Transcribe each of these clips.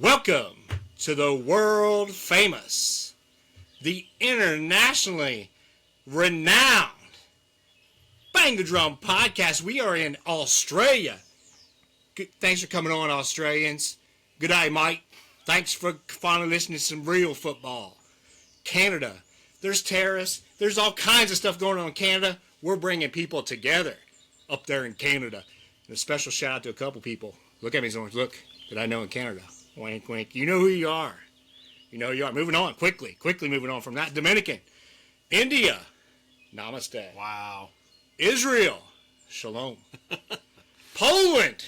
Welcome to the world famous, the internationally renowned Bang the Drum podcast. We are in Australia. Thanks for coming on, Australians. Good day, mate. Thanks for finally listening to some real football. Canada. There's terrorists. There's all kinds of stuff going on in Canada. We're bringing people together up there in Canada. And a special shout out to a couple people. Look at me, Zorns. Look that I know in Canada. Wink, wink. You know who you are. You know who you are. Moving on quickly moving on from that. Dominican. India. Namaste. Wow. Israel. Shalom. Poland.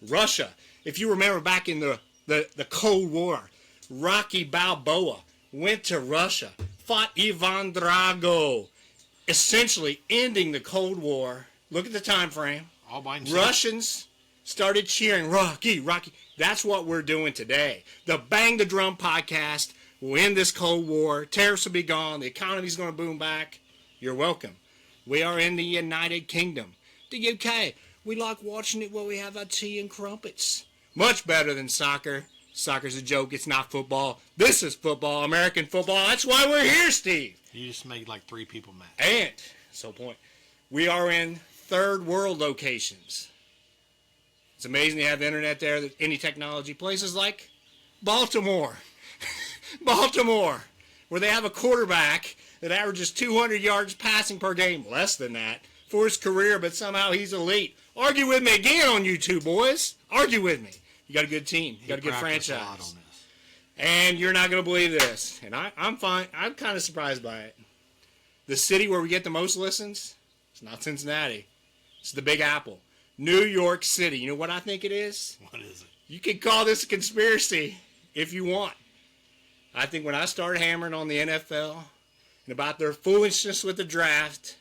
Russia. If you remember back in the Cold War, Rocky Balboa went to Russia, fought Ivan Drago, essentially ending the Cold War. Look at the time frame. All by himself. Russians started cheering, Rocky, Rocky. That's what we're doing today. The Bang the Drum podcast will end this Cold War. Tariffs will be gone. The economy's going to boom back. You're welcome. We are in the United Kingdom. The UK. We like watching it while we have our tea and crumpets. Much better than soccer. Soccer's a joke. It's not football. This is football, American football. That's why we're here, Steve. You just made like 3 people mad. And, so point, we are in third world locations. It's amazing to have the internet there, any technology. Places like Baltimore. Baltimore, where they have a quarterback that averages 200 yards passing per game, less than that, for his career, but somehow he's elite. Argue with me again on YouTube, boys. Argue with me. You got a good team. You got a good franchise. And you're not going to believe this. And I'm fine. I'm kind of surprised by it. The city where we get the most listens, it's not Cincinnati. It's the Big Apple. New York City. You know what I think it is? What is it? You can call this a conspiracy if you want. I think when I started hammering on the NFL and about their foolishness with the draft,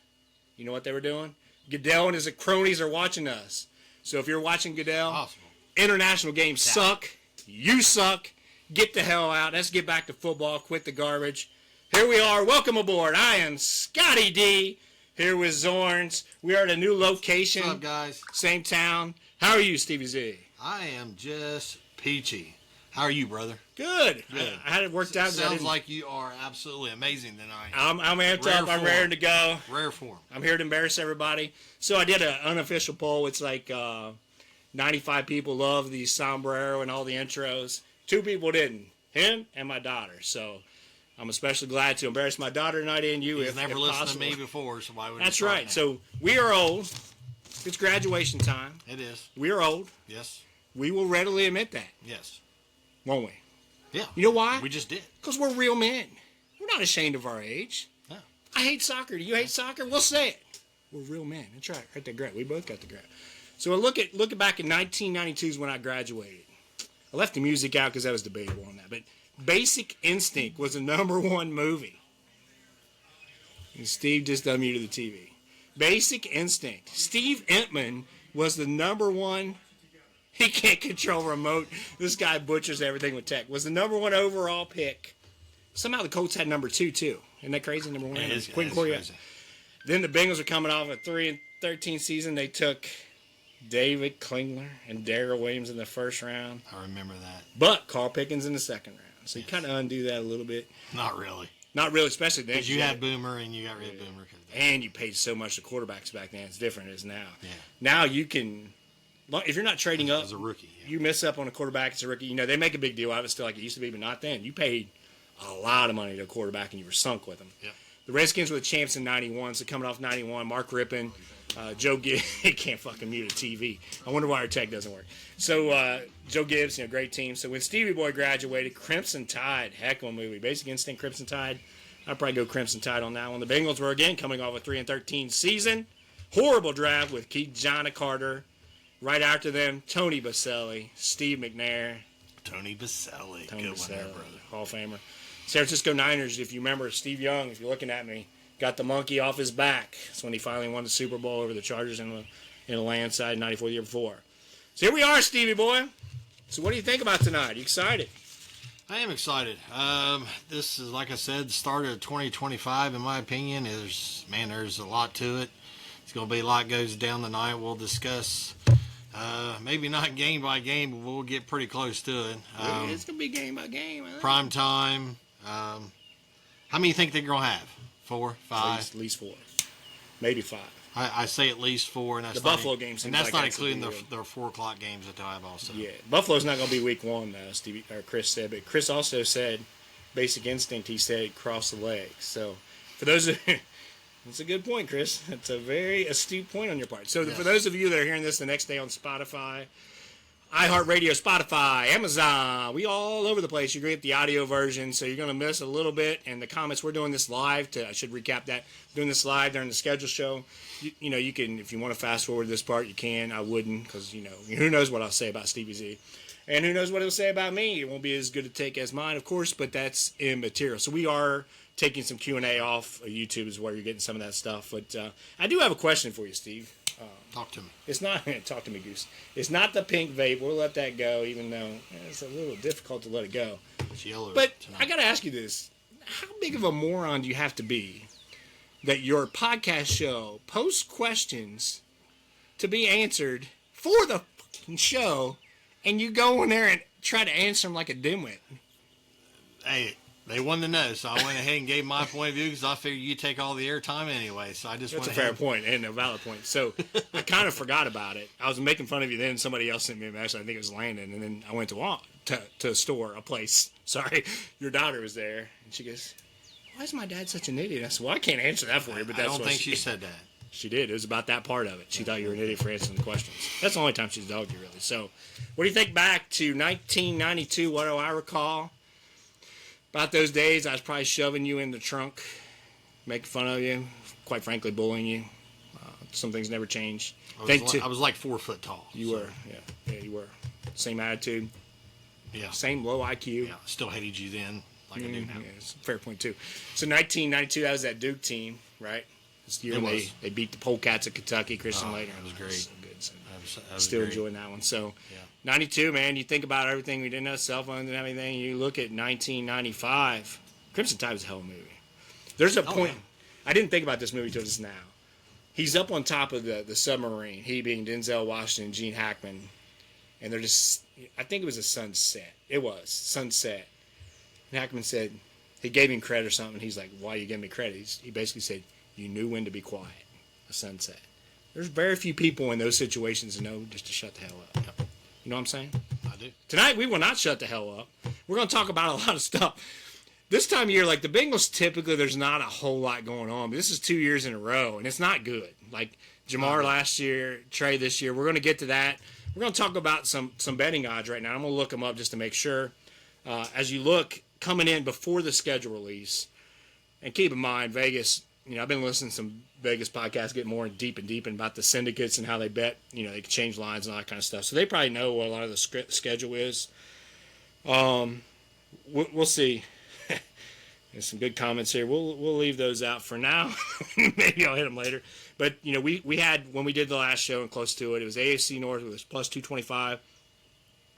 you know what they were doing? Goodell and his cronies are watching us. So if you're watching Goodell, Possible. International games suck. You suck. Get the hell out. Let's get back to football. Quit the garbage. Here we are. Welcome aboard. I am Scotty D. Here with Zorns. We are at a new location. What's up, guys? Same town. How are you, Stevie Z? I am just peachy. How are you, brother? Good. Good. I had it worked out. Sounds like you are absolutely amazing tonight. I'm amped up. I'm ready to go. Rare form. I'm here to embarrass everybody. So I did an unofficial poll. It's like 95 people love the sombrero and all the intros. 2 people didn't. Him and my daughter. So I'm especially glad to embarrass my daughter tonight and you. He's if never listened possible. to me before, so why would That's right. Now? So we are old. It's graduation time. It is. We are old. Yes. We will readily admit that. Yes. Won't we? Yeah. You know why? We just did. Because we're real men. We're not ashamed of our age. No. I hate soccer. Do you hate soccer? We'll say it. We're real men. That's right. Right there, Grant. We both got the grant. So look at back in 1992 is when I graduated. I left the music out because that was debatable on that. But Basic Instinct was the #1 movie. And Steve just unmuted the TV. Basic Instinct. Steve Entman was the #1. He can't control remote. This guy butchers everything with tech. Was the #1 overall pick. Somehow the Colts had #2 too. Isn't that crazy? #1. It is crazy. Then the Bengals were coming off a 3-13 season. They took David Klingler and Darrell Williams in the first round. I remember that. But Carl Pickens in the second round. So you kind of undo that a little bit. Not really. Not really, especially then. Because you had Boomer and you got rid of Boomer. And you paid so much to quarterbacks back then. It's different as now. Yeah. Now you can, if you're not trading up. As a rookie. Yeah. You miss up on a quarterback as a rookie. You know, they make a big deal out of it still like it used to be, but not then. You paid a lot of money to a quarterback and you were sunk with them. Yeah. The Redskins were the champs in 91, so coming off 91, Mark Rippon, Joe Gibbs, he can't fucking mute a TV. I wonder why our tech doesn't work. So Joe Gibbs, great team. So when Stevie Boy graduated, Crimson Tide, heck of a movie. Basic Instinct, Crimson Tide. I'd probably go Crimson Tide on that one. The Bengals were again coming off a 3-13 season. Horrible draft with Keith John Carter. Right after them, Tony Baselli, Steve McNair. Tony Baselli. Tony Good Baselli, one there, brother. Hall of Famer. San Francisco Niners, if you remember, Steve Young, if you're looking at me, got the monkey off his back. That's when he finally won the Super Bowl over the Chargers in the landslide 94 the year before. So here we are, Stevie boy. So what do you think about tonight? Are you excited? I am excited. This is, like I said, the start of 2025, in my opinion. There's a lot to it. It's going to be a lot goes down tonight. We'll discuss Maybe not game by game, but we'll get pretty close to it. It's going to be game by game. Prime time. How many you think they're going to have? 4, 5? At least 4. Maybe 5. I say at least 4. And that's the Buffalo game seems and that's like not that's including their 4 o'clock games that they'll have also. Yeah, Buffalo's not going to be week 1, though, Chris said. But Chris also said, basic instinct, he said, cross the legs. So for those of that's a good point, Chris. That's a very astute point on your part. So for those of you that are hearing this the next day on Spotify, iHeartRadio, Spotify, Amazon, we all over the place. You're going to get the audio version, so you're going to miss a little bit. And the comments, we're doing this live. I should recap that. Doing this live during the schedule show. You know, you can, if you want to fast forward this part, you can. I wouldn't, because, you know, who knows what I'll say about Stevie Z. And who knows what he'll say about me. It won't be as good a take as mine, of course, but that's immaterial. So we are taking some Q&A off of YouTube is where you're getting some of that stuff. But I do have a question for you, Steve. Talk to me. It's not talk to me, Goose. It's not the pink vape. We'll let that go, even though it's a little difficult to let it go. It's yellow. But tonight. I got to ask you this: how big of a moron do you have to be that your podcast show posts questions to be answered for the fucking show, and you go in there and try to answer them like a dimwit? Hey, they wanted to know, so I went ahead and gave my point of view because I figured you take all the airtime anyway. So I just That's went a fair ahead. point and a valid point. So I kind of forgot about it. I was making fun of you then. Somebody else sent me a message. I think it was Landon, and then I went to a store, a place. Sorry, your daughter was there, and she goes, "Why is my dad such an idiot?" I said, "Well, I can't answer that for you, but I that's don't what think she said that. She did. It was about that part of it. She thought you were an idiot for answering the questions. That's the only time she's dogged you, really. So, what do you think back to 1992? What do I recall? About those days, I was probably shoving you in the trunk, making fun of you, quite frankly, bullying you. Some things never changed. I was like 4 foot tall. You were, yeah, you were. Same attitude, Yeah. same low IQ. Yeah. Still hated you then, like I do now. Yeah, it's a fair point, too. So, 1992, that was that Duke team, right? This year they beat the Polecats of Kentucky, Christian Laettner. That was great. So good. So That was still great. enjoying that one. So, Yeah. 92, man, you think about everything. We didn't have cell phones and everything. You look at 1995. Crimson Tide was a hell of a movie. There's a point. Yeah. I didn't think about this movie till just now. He's up on top of the submarine, he being Denzel Washington and Gene Hackman. And they're just, I think it was a sunset. It was, sunset. And Hackman said, he gave him credit or something. He's like, why are you giving me credit? He basically said, you knew when to be quiet. A sunset. There's very few people in those situations that know just to shut the hell up. Yep. You know what I'm saying? I do. Tonight, we will not shut the hell up. We're going to talk about a lot of stuff. This time of year, like the Bengals, typically there's not a whole lot going on. But this is 2 years in a row, and it's not good. Like Jamar last year, Trey this year. We're going to get to that. We're going to talk about some betting odds right now. I'm going to look them up just to make sure. As you look coming in before the schedule release, and keep in mind, Vegas, you know, I've been listening to some Vegas podcasts get more deep about the syndicates and how they bet. You know, they can change lines and all that kind of stuff. So they probably know what a lot of the schedule is. We'll see. There's some good comments here. We'll leave those out for now. Maybe I'll hit them later. But, you know, we had, when we did the last show and close to it, it was AFC North, it was plus 225,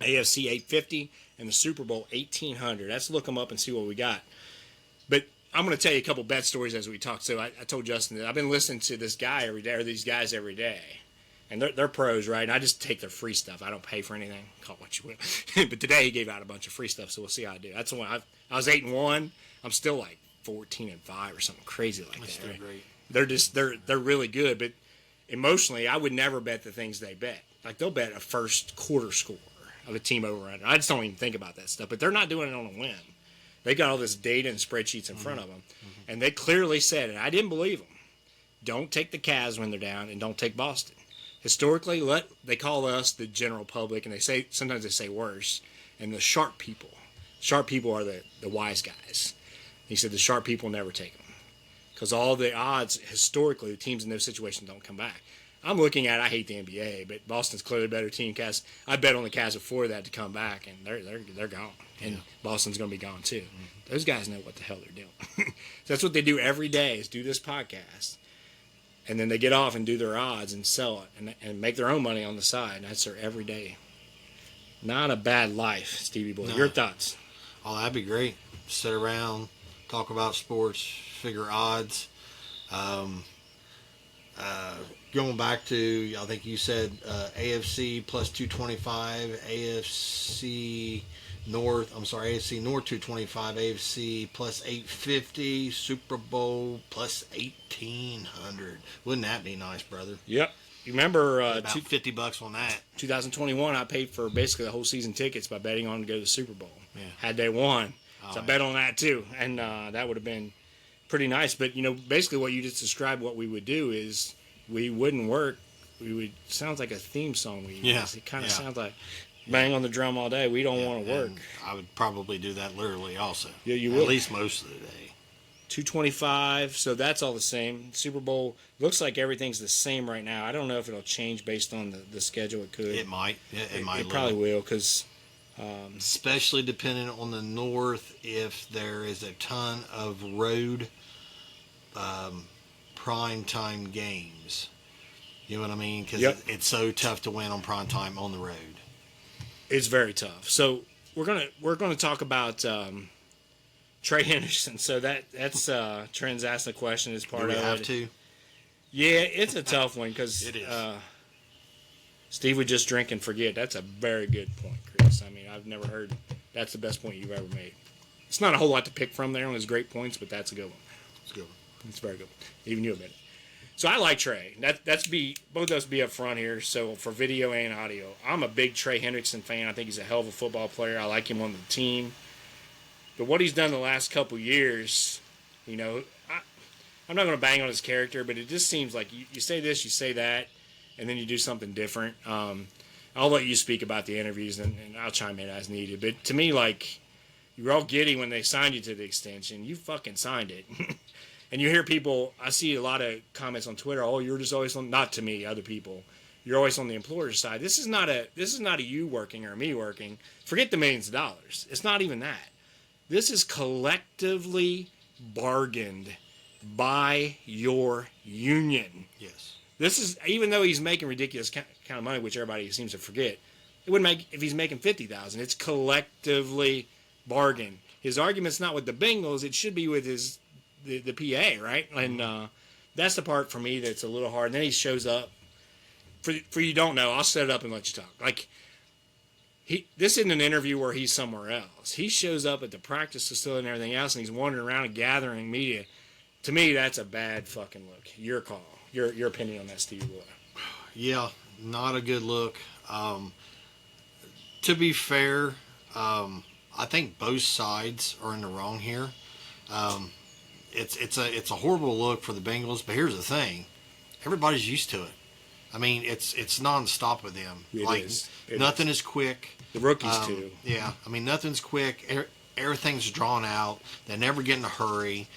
AFC 850, and the Super Bowl 1800. Let's look them up and see what we got. But I'm going to tell you a couple bet stories as we talk. So I told Justin that I've been listening to this guy every day, or these guys every day. And they're pros, right? And I just take their free stuff. I don't pay for anything. Call it what you will. But today he gave out a bunch of free stuff, so we'll see how I do. That's the one. I was 8-1. I'm still like 14-5 or something crazy like That's that. still Right? great. They're really good, but emotionally, I would never bet the things they bet. Like they'll bet a first quarter score of a team over under. I just don't even think about that stuff. But they're not doing it on a whim. They got all this data and spreadsheets in front of them, and they clearly said, and I didn't believe them. Don't take the Cavs when they're down, and don't take Boston. Historically, they call us the general public, and sometimes they say worse, and the sharp people. Sharp people are the wise guys. He said the sharp people never take them. Because all the odds, historically, the teams in those situations don't come back. I'm looking at, I hate the NBA, but Boston's clearly a better team. Cavs, I bet on the Cavs before that to come back, and they're gone. And Boston's going to be gone, too. Those guys know what the hell they're doing. So that's what they do every day, is do this podcast. And then they get off and do their odds and sell it and make their own money on the side. And that's their everyday. Not a bad life, Stevie Boy. No. Your thoughts? Oh, that'd be great. Sit around, talk about sports, figure odds. Going back to, I think you said AFC plus 225, AFC North 225, AFC plus 850, Super Bowl plus 1,800. Wouldn't that be nice, brother? Yep. You remember About $50 on that. 2021, I paid for basically the whole season tickets by betting on to go to the Super Bowl. Yeah. Had they won. So I bet on that too. And that would have been pretty nice. But, basically what you just described, what we would do is we wouldn't work. Sounds like a theme song we use. Yeah. It kind of sounds like bang on the drum all day. We don't want to work. I would probably do that literally also. Yeah, you will. At least most of the day. 225, so that's all the same. Super Bowl looks like everything's the same right now. I don't know if it'll change based on the schedule. It could. It might. It might. It probably will because. Especially depending on the North, if there is a ton of road prime time games. You know what I mean? Because it's so tough to win on prime time on the road. It's very tough. So we're gonna talk about Trey Hendrickson. So that's Trent's asked the question as part of it. Do we have to? Yeah, it's a tough one because it is. Steve would just drink and forget. That's a very good point, Chris. I mean, I've never heard that's the best point you've ever made. It's not a whole lot to pick from there on his great points, but that's a good one. It's a good one. It's very good. Even you admit it. So I like Trey. Both of us be up front here. So for video and audio, I'm a big Trey Hendrickson fan. I think he's a hell of a football player. I like him on the team. But what he's done the last couple years, I'm not going to bang on his character, but it just seems like you say this, you say that, and then you do something different. I'll let you speak about the interviews, and I'll chime in as needed. But to me, like, you were all giddy when they signed you to the extension. You fucking signed it. And you hear people, I see a lot of comments on Twitter, oh, you're just always on, not to me, other people, you're always on the employer's side. This is not a you working or me working. Forget the millions of dollars. It's not even that. This is collectively bargained by your union. Yes. This is, even though he's making ridiculous kind of money, which everybody seems to forget, it wouldn't make, if he's making $50,000, it's collectively bargained. His argument's not with the Bengals, it should be with the PA, right? And that's the part for me that's a little hard. And then he shows up. For you don't know, I'll set it up and let you talk. Like, this isn't an interview where he's somewhere else. He shows up at the practice facility and everything else, and he's wandering around and gathering media. To me, that's a bad fucking look. Your call. Your opinion on that, Steve Wood. Yeah, not a good look. To be fair, I think both sides are in the wrong here. It's a horrible look for the Bengals, but here's the thing: everybody's used to it. I mean, it's nonstop with them. Nothing is quick. The rookies too. Yeah, I mean, nothing's quick. Everything's drawn out. They never get in a hurry.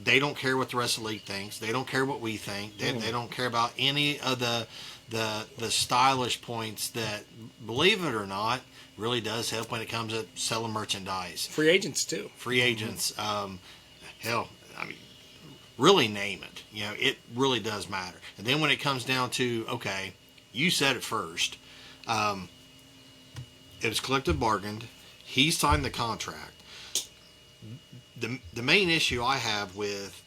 They don't care what the rest of the league thinks. They don't care what we think. They don't care about any of the stylish points that, believe it or not, really does help when it comes to selling merchandise. Free agents too. Free agents. Hell, I mean, really name it. It really does matter. And then when it comes down to, okay, you said it first. It was collective bargained. He signed the contract. The main issue I have with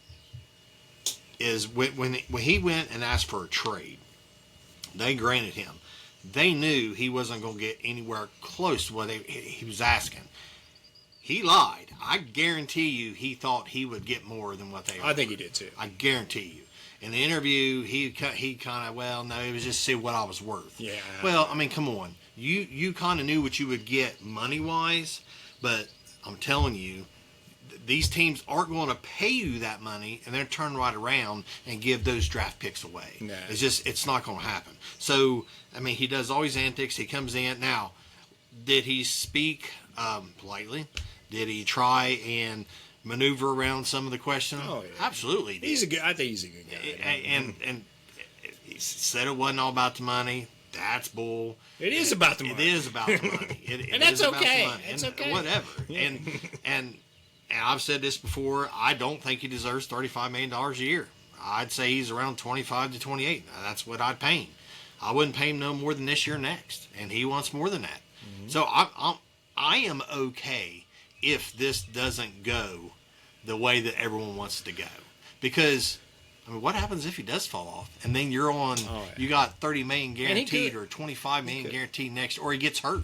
is when he went and asked for a trade, they granted him. They knew he wasn't going to get anywhere close to what he was asking. He lied. I guarantee you he thought he would get more than what they offered. I think he did too. I guarantee you. In the interview, he kind of, no, it was just to see what I was worth. Yeah. Well, I mean, come on. You kind of knew what you would get money-wise, but I'm telling you, these teams aren't going to pay you that money and then turn right around and give those draft picks away. Nah. It's not going to happen. So, I mean, he does all his antics. He comes in. Now, did he speak politely? Did he try and maneuver around some of the questions? Oh, yeah. Absolutely. I think he's a good guy. And he said it wasn't all about the money. That's bull. It is about the money. It is about the money. And that's okay. It's okay. Whatever. Yeah. And I've said this before. I don't think he deserves $35 million a year. I'd say he's around 25 to 28. That's what I'd pay him. I wouldn't pay him no more than this year next, and he wants more than that. Mm-hmm. So I am okay if this doesn't go the way that everyone wants it to go, because I mean, what happens if he does fall off? And then you're on, you got $30 million guaranteed or $25 million guaranteed next, or he gets hurt.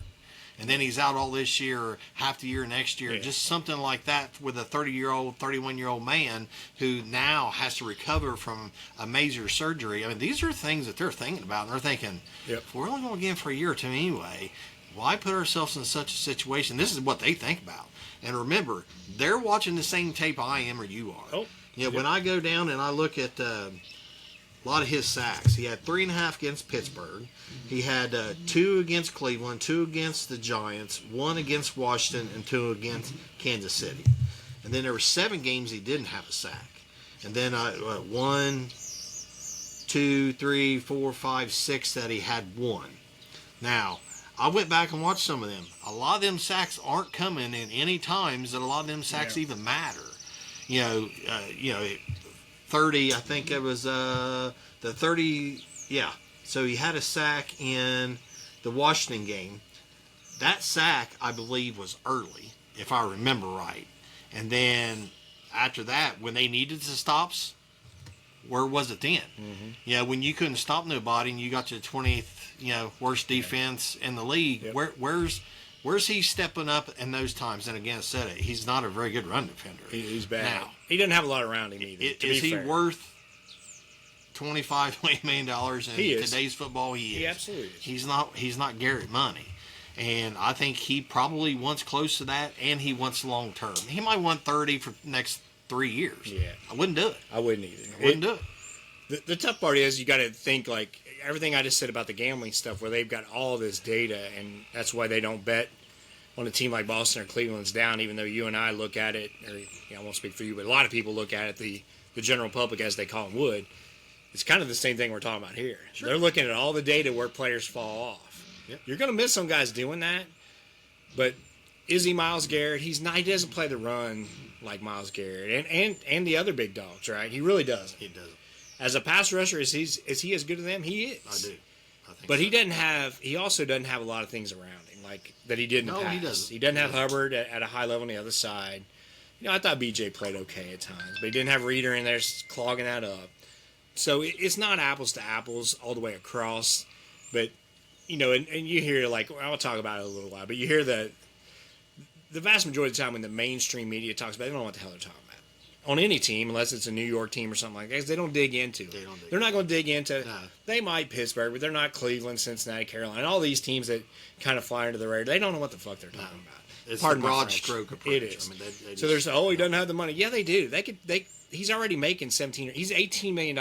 And then he's out all this year or half the year next year. Yeah. Just something like that with a 30-year-old, 31-year-old man who now has to recover from a major surgery. I mean, these are things that they're thinking about. And they're thinking, if we're only going to get him for a year or two anyway, why put ourselves in such a situation? This is what they think about. And remember, they're watching the same tape I am or you are. When I go down and I look at a lot of his sacks, he had 3.5 against Pittsburgh. He had 2 against Cleveland, 2 against the Giants, 1 against Washington, and 2 against Kansas City. And then there were 7 games he didn't have a sack. And then 1, 2, 3, 4, 5, 6 that he had 1. Now, I went back and watched some of them. A lot of them sacks aren't coming in any times that a lot of them sacks even matter. 30, I think it was the 30, So he had a sack in the Washington game. That sack, I believe, was early, if I remember right. And then after that, when they needed the stops, where was it then? Mm-hmm. When you couldn't stop nobody and you got your 20th, worst defense in the league, where's he stepping up in those times? And again, I said it, he's not a very good run defender. He's bad. Now, he doesn't have a lot around him either. Is he worth $25 million in today's football? He is. He absolutely is. He's not Garrett money. And I think he probably wants close to that, and he wants long term. He might want 30 for the next 3 years. Yeah. I wouldn't do it. I wouldn't either. I wouldn't do it. The tough part is you got to think like everything I just said about the gambling stuff where they've got all this data, and that's why they don't bet when a team like Boston or Cleveland's down, even though you and I look at it, or I won't speak for you, but a lot of people look at it, the general public, as they call them, would. It's kind of the same thing we're talking about here. Sure. They're looking at all the data where players fall off. Yep. You're going to miss some guys doing that, but is he Myles Garrett? He doesn't play the run like Myles Garrett and the other big dogs, right? He really doesn't. He doesn't. As a pass rusher, is he as good as them? He is. I do. I think but so. He also doesn't have a lot of things around him like that he did in the past. He doesn't. He doesn't have Hubbard at a high level on the other side. I thought BJ played okay at times, but he didn't have Reader in there clogging that up. So it's not apples to apples all the way across, but and you hear, like, I'll talk about it a little while, but you hear the vast majority of the time when the mainstream media talks about it, they don't know what the hell they're talking about. On any team, unless it's a New York team or something like that, they don't dig into it. They're not going to dig into it. No. They might Pittsburgh, but they're not Cleveland, Cincinnati, Carolina. All these teams that kind of fly under the radar, they don't know what the fuck they're talking about. It's a broad stroke approach. It is. I mean, so there's, he doesn't have the money. Yeah, they do. He's already making he's $18 million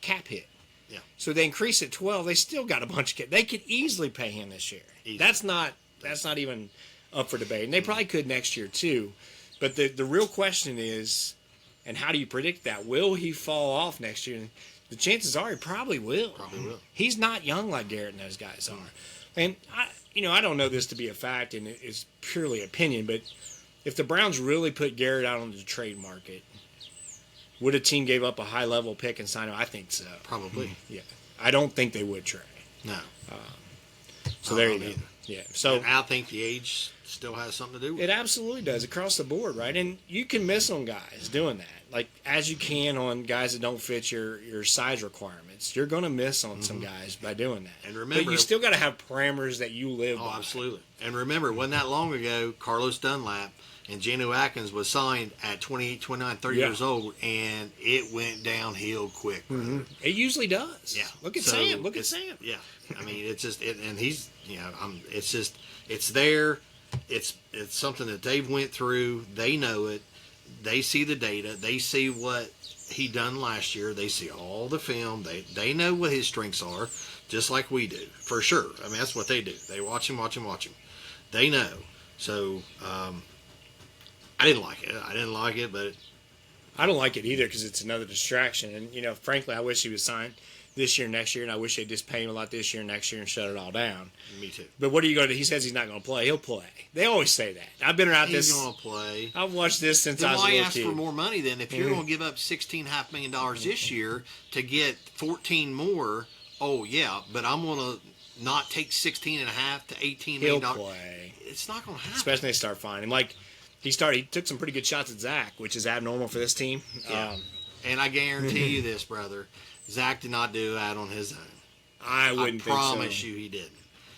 cap hit. Yeah. So they increase it 12. They still got a bunch of kids. They could easily pay him this year. Easy. That's not even up for debate. And they probably could next year too. But the real question is, and how do you predict that? Will he fall off next year? The chances are he probably will. Probably will. He's not young like Garrett and those guys are. And I don't know this to be a fact, and it's purely opinion. But if the Browns really put Garrett out on the trade market, would a team give up a high-level pick and sign him? I think so. Probably. Yeah. I don't think they would trade. No. So there you go. Yeah. So and I think the age still has something to do with it. It absolutely does across the board, right? And you can miss on guys doing that. Like, as you can on guys that don't fit your size requirements. You're going to miss on some guys by doing that. And remember, but you still got to have parameters that you live by. Oh, absolutely. And remember, wasn't that long ago, Carlos Dunlap and Geno Atkins was signed at 28, 29, 30 years old, and it went downhill quick. Mm-hmm. It usually does. Yeah. Look at Sam. Look at Sam. Yeah. I mean, it's just, and he's, it's just, it's there. It's something that they've went through. They know it. They see the data. They see what he done last year. They see all the film. They know what his strengths are, just like we do, for sure. I mean, that's what they do. They watch him. They know. So, I didn't like it. But I don't like it either because it's another distraction. And, frankly, I wish he was signed this year, next year, and I wish they'd just pay him a lot this year, next year, and shut it all down. Me too. But what are you going to do? He says he's not going to play. He'll play. They always say that. I've been around this. He's going to play. I've watched this since then I was a little why ask kid. for more money then? If you're going to give up $16.5 million this year to get 14 more, oh, yeah, but I'm going to not take 16.5 to $18 million. He'll play. It's not going to happen. Especially when they start finding him. Like, he took some pretty good shots at Zach, which is abnormal for this team. Yeah. And I guarantee you this, brother. Zach did not do that on his own. I wouldn't think so. I promise you he didn't.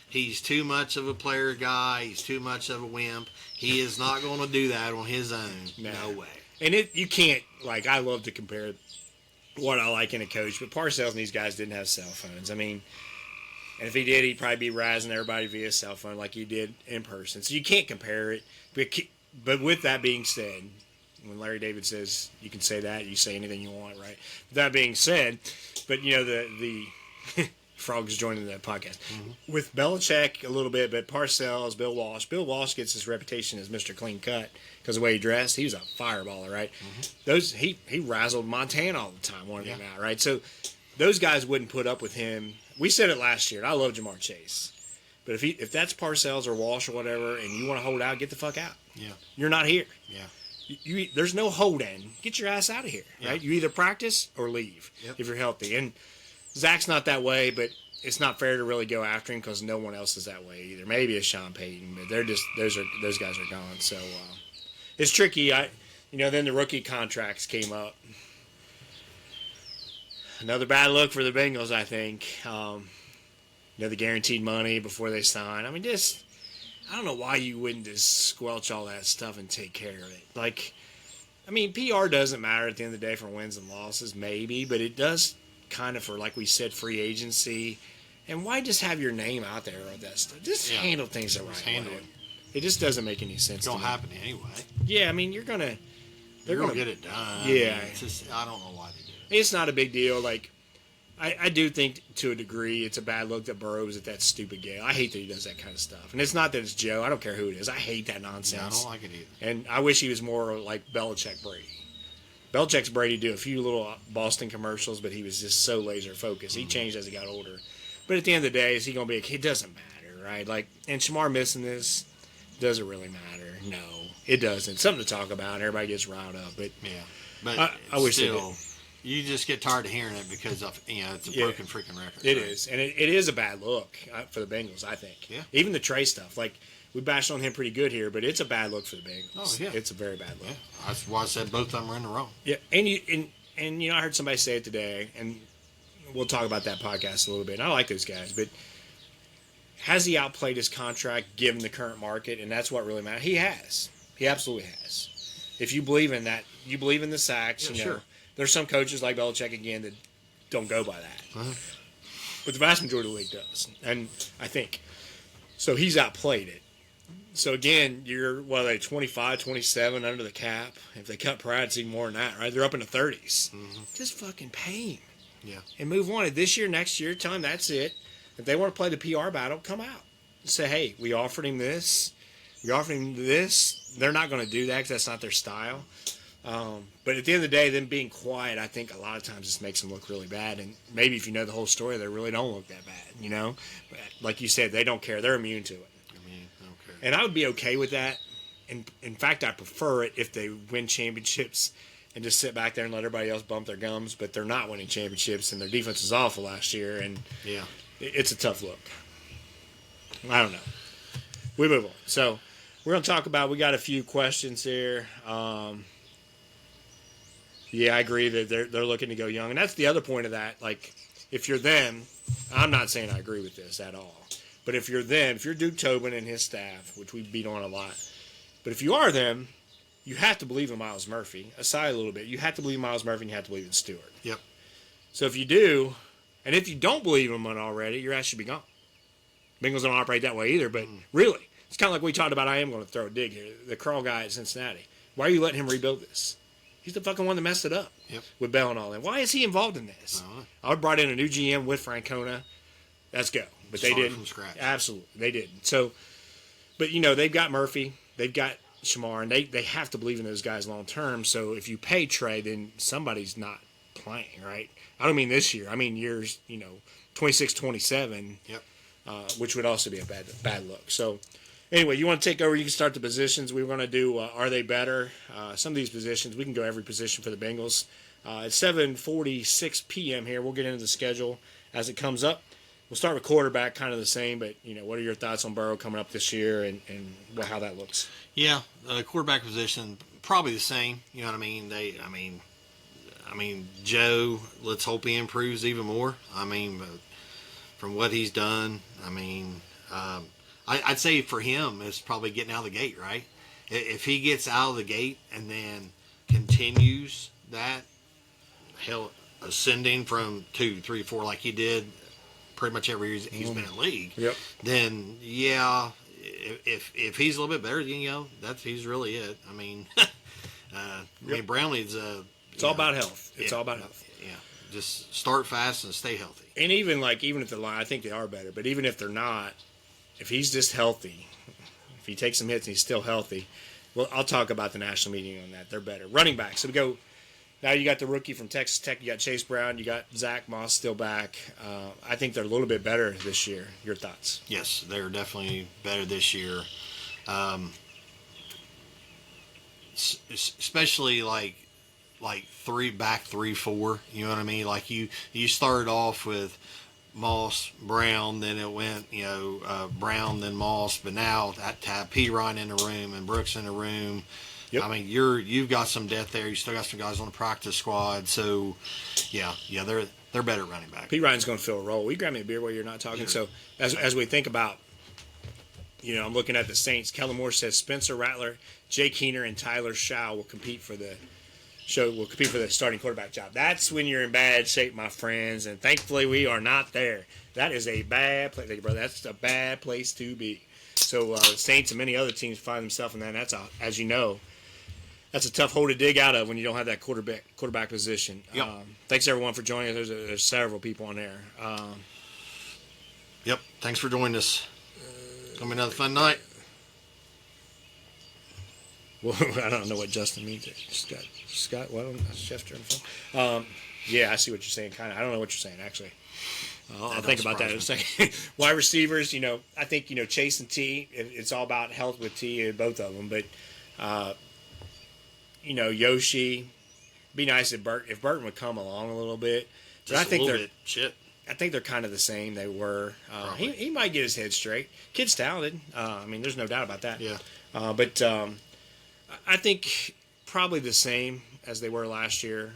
He's too much of a player guy. He's too much of a wimp. He is not going to do that on his own. No way. And you can't, like, I love to compare what I like in a coach, but Parcells and these guys didn't have cell phones. I mean, and if he did, he'd probably be razzing everybody via cell phone like he did in person. So you can't compare it. But with that being said, when Larry David says you can say that, you say anything you want, right? That being said, but, you know, the Frog's joining that podcast. Mm-hmm. With Belichick a little bit, but Parcells, Bill Walsh gets his reputation as Mr. Clean Cut because of the way he dressed. He was a fireballer, right? Mm-hmm. He razzled Montana all the time, wanted him out, right? So those guys wouldn't put up with him. We said it last year, and I love Jamar Chase. But if that's Parcells or Walsh or whatever, and you want to hold out, get the fuck out. Yeah. You're not here. Yeah. There's no hold in. Get your ass out of here, right? You either practice or leave if you're healthy. And Zach's not that way, but it's not fair to really go after him because no one else is that way either. Maybe it's Sean Payton, but they're just those guys are gone. So it's tricky. Then the rookie contracts came up. Another bad look for the Bengals, I think. The guaranteed money before they sign. I mean, I don't know why you wouldn't just squelch all that stuff and take care of it. Like, I mean, PR doesn't matter at the end of the day for wins and losses, maybe, but it does kind of for, like we said, free agency. And why just have your name out there with that stuff? Just handle things the right way. It just doesn't make any sense. It's going to happen anyway. Yeah, I mean, they're going to get it done. Yeah. I mean, it's just, I don't know why they do it. It's not a big deal. Like, I do think to a degree it's a bad look that Burrow's at that stupid game. I hate that he does that kind of stuff. And it's not that it's Joe. I don't care who it is. I hate that nonsense. Yeah, I don't like it either. And I wish he was more like Belichick Brady. Belichick's Brady do a few little Boston commercials, but he was just so laser focused. He changed as he got older. But at the end of the day, is he going to be it doesn't matter, right? Like, and Shamar missing this doesn't really matter. No, it doesn't. Something to talk about. Everybody gets riled up. But yeah, but I wish still, you just get tired of hearing it because of it's a broken freaking record. It is, and it is a bad look for the Bengals, I think. Yeah. Even the Trey stuff, like we bashed on him pretty good here, but it's a bad look for the Bengals. Oh yeah, it's a very bad look. Yeah. That's why I said both of them are in the wrong. Yeah, and I heard somebody say it today, and we'll talk about that podcast a little bit. And I like those guys, but has he outplayed his contract given the current market? And that's what really matters. He has. He absolutely has. If you believe in that, you believe in the sacks. Yeah, sure. There's some coaches like Belichick again that don't go by that. Uh-huh. But the vast majority of the league does. And I think. So he's outplayed it. So again, you're, 25, 27 under the cap. If they cut Pratt, it's even more than that, right? They're up in the 30s. Mm-hmm. Just fucking pay him. Yeah. And move on. This year, next year, tell him that's it. If they want to play the PR battle, come out. Say, hey, we offered him this. We offered him this. They're not going to do that because that's not their style. But at the end of the day, them being quiet, I think a lot of times just makes them look really bad. And maybe if you know the whole story, they really don't look that bad, But like you said, they don't care. They're immune to it. Okay. And I would be okay with that. And in fact, I prefer it if they win championships and just sit back there and let everybody else bump their gums. But they're not winning championships, and their defense was awful last year. And yeah, it's a tough look. I don't know. We move on. So we're going to talk about, we got a few questions here. Yeah, I agree that they're looking to go young. And that's the other point of that. Like, if you're them, I'm not saying I agree with this at all. But if you're them, if you're Duke Tobin and his staff, which we beat on a lot, but if you are them, you have to believe in Miles Murphy. Aside a little bit, you have to believe in Miles Murphy and you have to believe in Stewart. Yep. So if you do, and if you don't believe in one already, your ass should be gone. Bengals don't operate that way either, but really, it's kind of like we talked about. I am going to throw a dig here. The Carl guy at Cincinnati. Why are you letting him rebuild this? He's the fucking one that messed it up with Bell and all that. Why is he involved in this? I would brought in a new GM with Francona. Let's go. But they didn't. From scratch. Absolutely. They didn't. So, but, they've got Murphy. They've got Shamar. And they have to believe in those guys long term. So if you pay Trey, then somebody's not playing, right? I don't mean this year. I mean years, 26, 27. Yep. Which would also be a bad look. So, anyway, you want to take over? You can start the positions. We're going to do Are They Better? Some of these positions, we can go every position for the Bengals. At 7:46 p.m. here, we'll get into the schedule as it comes up. We'll start with quarterback, kind of the same, but, what are your thoughts on Burrow coming up this year and how that looks? Yeah, quarterback position, probably the same. You know what I mean? I mean, Joe, let's hope he improves even more. I mean, from what he's done, I mean, I'd say for him, it's probably getting out of the gate, right? If he gets out of the gate and then continues that, hell, ascending from 2, 3, 4, like he did pretty much every year he's been in the league, Yep. then yeah, if he's a little bit better, he's really it. I mean, I mean Brownlee's it's all about health. It's all about health. Yeah, just start fast and stay healthy. And even if the line, I think they are better, but even if they're not, if he's just healthy, if he takes some hits and he's still healthy, well, I'll talk about the national meeting on that. They're better. Running back. So we go. Now you got the rookie from Texas Tech. You got Chase Brown. You got Zach Moss still back. I think they're a little bit better this year. Your thoughts? Yes, they're definitely better this year. Especially like 3, 4. You know what I mean? Like you started off with Moss, Brown, then it went Brown, then Moss, but now to have P. Ryan in the room and Brooks in the room. Yep. I mean, you've got some depth there. You still got some guys on the practice squad. So, yeah, they're better at running back. P. Ryan's going to fill a role. Will you grab me a beer while you're not talking? Yeah. So, as we think about, I'm looking at the Saints. Kellen Moore says Spencer Rattler, Jay Keener, and Tyler Shaw will compete for the starting quarterback job. That's when you're in bad shape, my friends. And thankfully, we are not there. That is a bad place, brother. That's a bad place to be. So, the Saints and many other teams find themselves in that. And that's as you know. That's a tough hole to dig out of when you don't have that quarterback position. Yep. Thanks, everyone, for joining us. There's several people on there. Yep. Thanks for joining us. It's going to be another fun night. Well, I don't know what Justin means. Scott, what? Schefter on the phone. Yeah, I see what you're saying. Kind of. I don't know what you're saying, actually. I'll think about that in a second. Wide receivers, I think, Chase and T, it's all about health with T, both of them. But, Yoshi, be nice if Burton would come along a little bit. But I think I think they're kind of the same they were. He might get his head straight. Kid's talented. There's no doubt about that. Yeah. But I think probably the same as they were last year.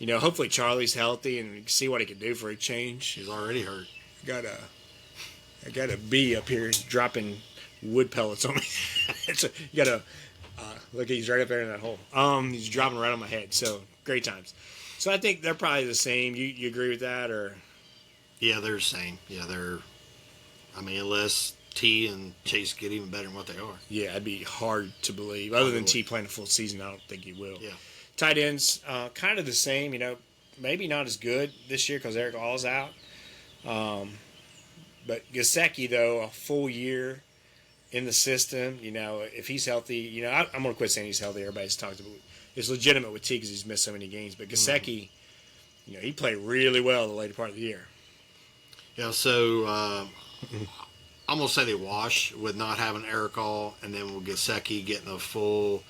Hopefully Charlie's healthy and see what he can do for a change. He's already hurt. I got a bee up here dropping wood pellets on me. You got to look. He's right up there in that hole. He's dropping right on my head. So great times. So I think they're probably the same. You agree with that, or? Yeah, they're the same. Yeah, unless T and Chase get even better than what they are. Yeah, it'd be hard to believe. Other than T playing a full season, I don't think he will. Yeah. Tight ends, kind of the same. Maybe not as good this year because Eric All's out. But Gesicki, though, a full year in the system, if he's healthy, I'm going to quit saying he's healthy. Everybody's talked about it. It's legitimate with T because he's missed so many games. But Gesicki, he played really well the later part of the year. Yeah, so I'm going to say they wash with not having Eric All, and then with Gesicki getting a full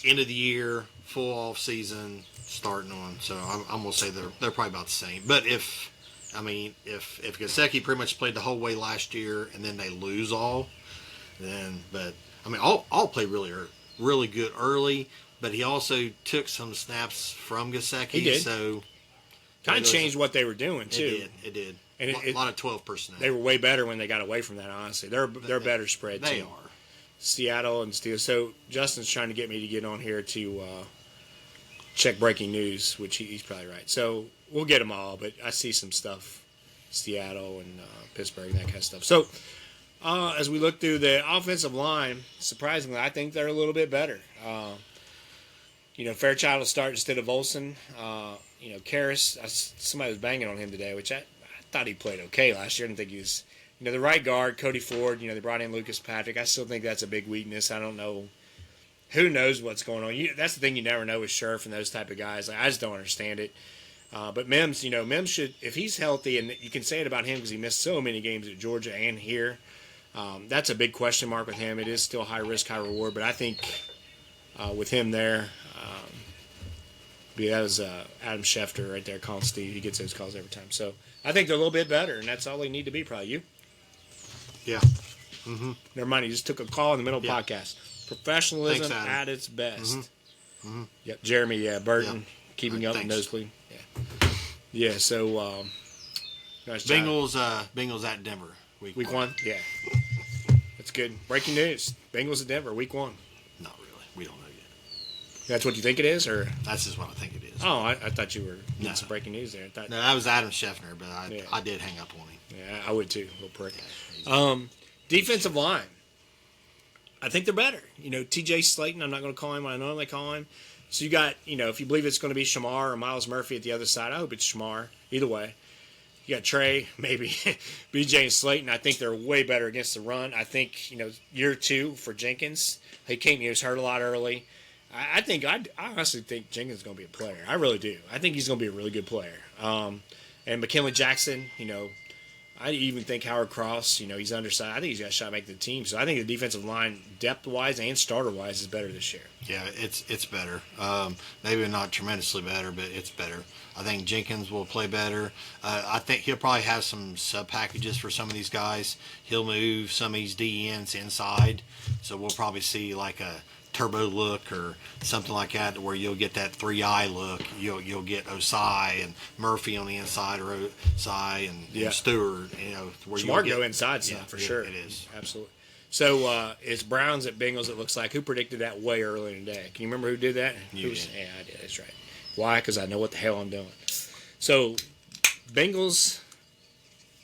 end of the year, full off season starting on. So I'm going to say they're probably about the same. But if Gesicki pretty much played the whole way last year and then they lose All, All played really good early, but he also took some snaps from Gesicki. He did. So kind of changed what they were doing too. It did. And a lot of 12 personnel. They were way better when they got away from that. Honestly, they're better spread. They too. are. Seattle and Steelers. So Justin's trying to get me to get on here to check breaking news, which he's probably right. So we'll get them all, but I see some stuff, Seattle and Pittsburgh, and that kind of stuff. So as we look through the offensive line, surprisingly, I think they're a little bit better. Fairchild will start instead of Olsen. Karras, somebody was banging on him today, which I thought he played okay last year. I didn't think he was, the right guard, Cody Ford, they brought in Lucas Patrick. I still think that's a big weakness. I don't know. Who knows what's going on? That's the thing you never know with Scherf and those type of guys. I just don't understand it. But Mims, Mims should, if he's healthy, and you can say it about him because he missed so many games at Georgia and here, that's a big question mark with him. It is still high risk, high reward, but I think with him there, that was Adam Schefter right there calling Steve. He gets those calls every time. So I think they're a little bit better, and that's all they need to be, probably. You? Yeah. Mm-hmm. Never mind, he just took a call in the middle of the podcast. Professionalism Thanks, at its best. Mm-hmm. Mm-hmm. Yep, Jeremy Burton keeping up the Thanks. nosebleed. Yeah. So nice job. Bengals at Denver. Week 1. Yeah, that's good. Breaking news: Bengals at Denver, week 1. Not really. We don't know yet. That's what you think it is, or? That's just what I think it is. Oh, I thought you were getting some breaking news there. No, that was Adam Scheffner, but I did hang up on him. Yeah, I would too. Little prick. Defensive line. I think they're better. T.J. Slayton, I'm not going to call him what I normally call him. So you got, if you believe it's going to be Shamar or Miles Murphy at the other side, I hope it's Shamar. Either way. You got Trey, maybe B.J. and Slayton. I think they're way better against the run. I think, year 2 for Jenkins. He was hurt a lot early. I honestly think Jenkins is going to be a player. I really do. I think he's going to be a really good player. And McKinley Jackson, I even think Howard Cross, he's undersized. I think he's got a shot to make the team. So I think the defensive line, depth-wise and starter-wise, is better this year. Yeah, it's better. Maybe not tremendously better, but it's better. I think Jenkins will play better. I think he'll probably have some sub-packages for some of these guys. He'll move some of these DNs inside. So we'll probably see like a turbo look or something like that, where you'll get that 3-eye look. You'll get Osai and Murphy on the inside, or Osai and Stewart. Where Smart go inside some for sure. It is absolutely. So it's Browns at Bengals. It looks like. Who predicted that way early in the day? Can you remember who did that? You did. Yeah, I did. That's right. Why? Because I know what the hell I'm doing. So Bengals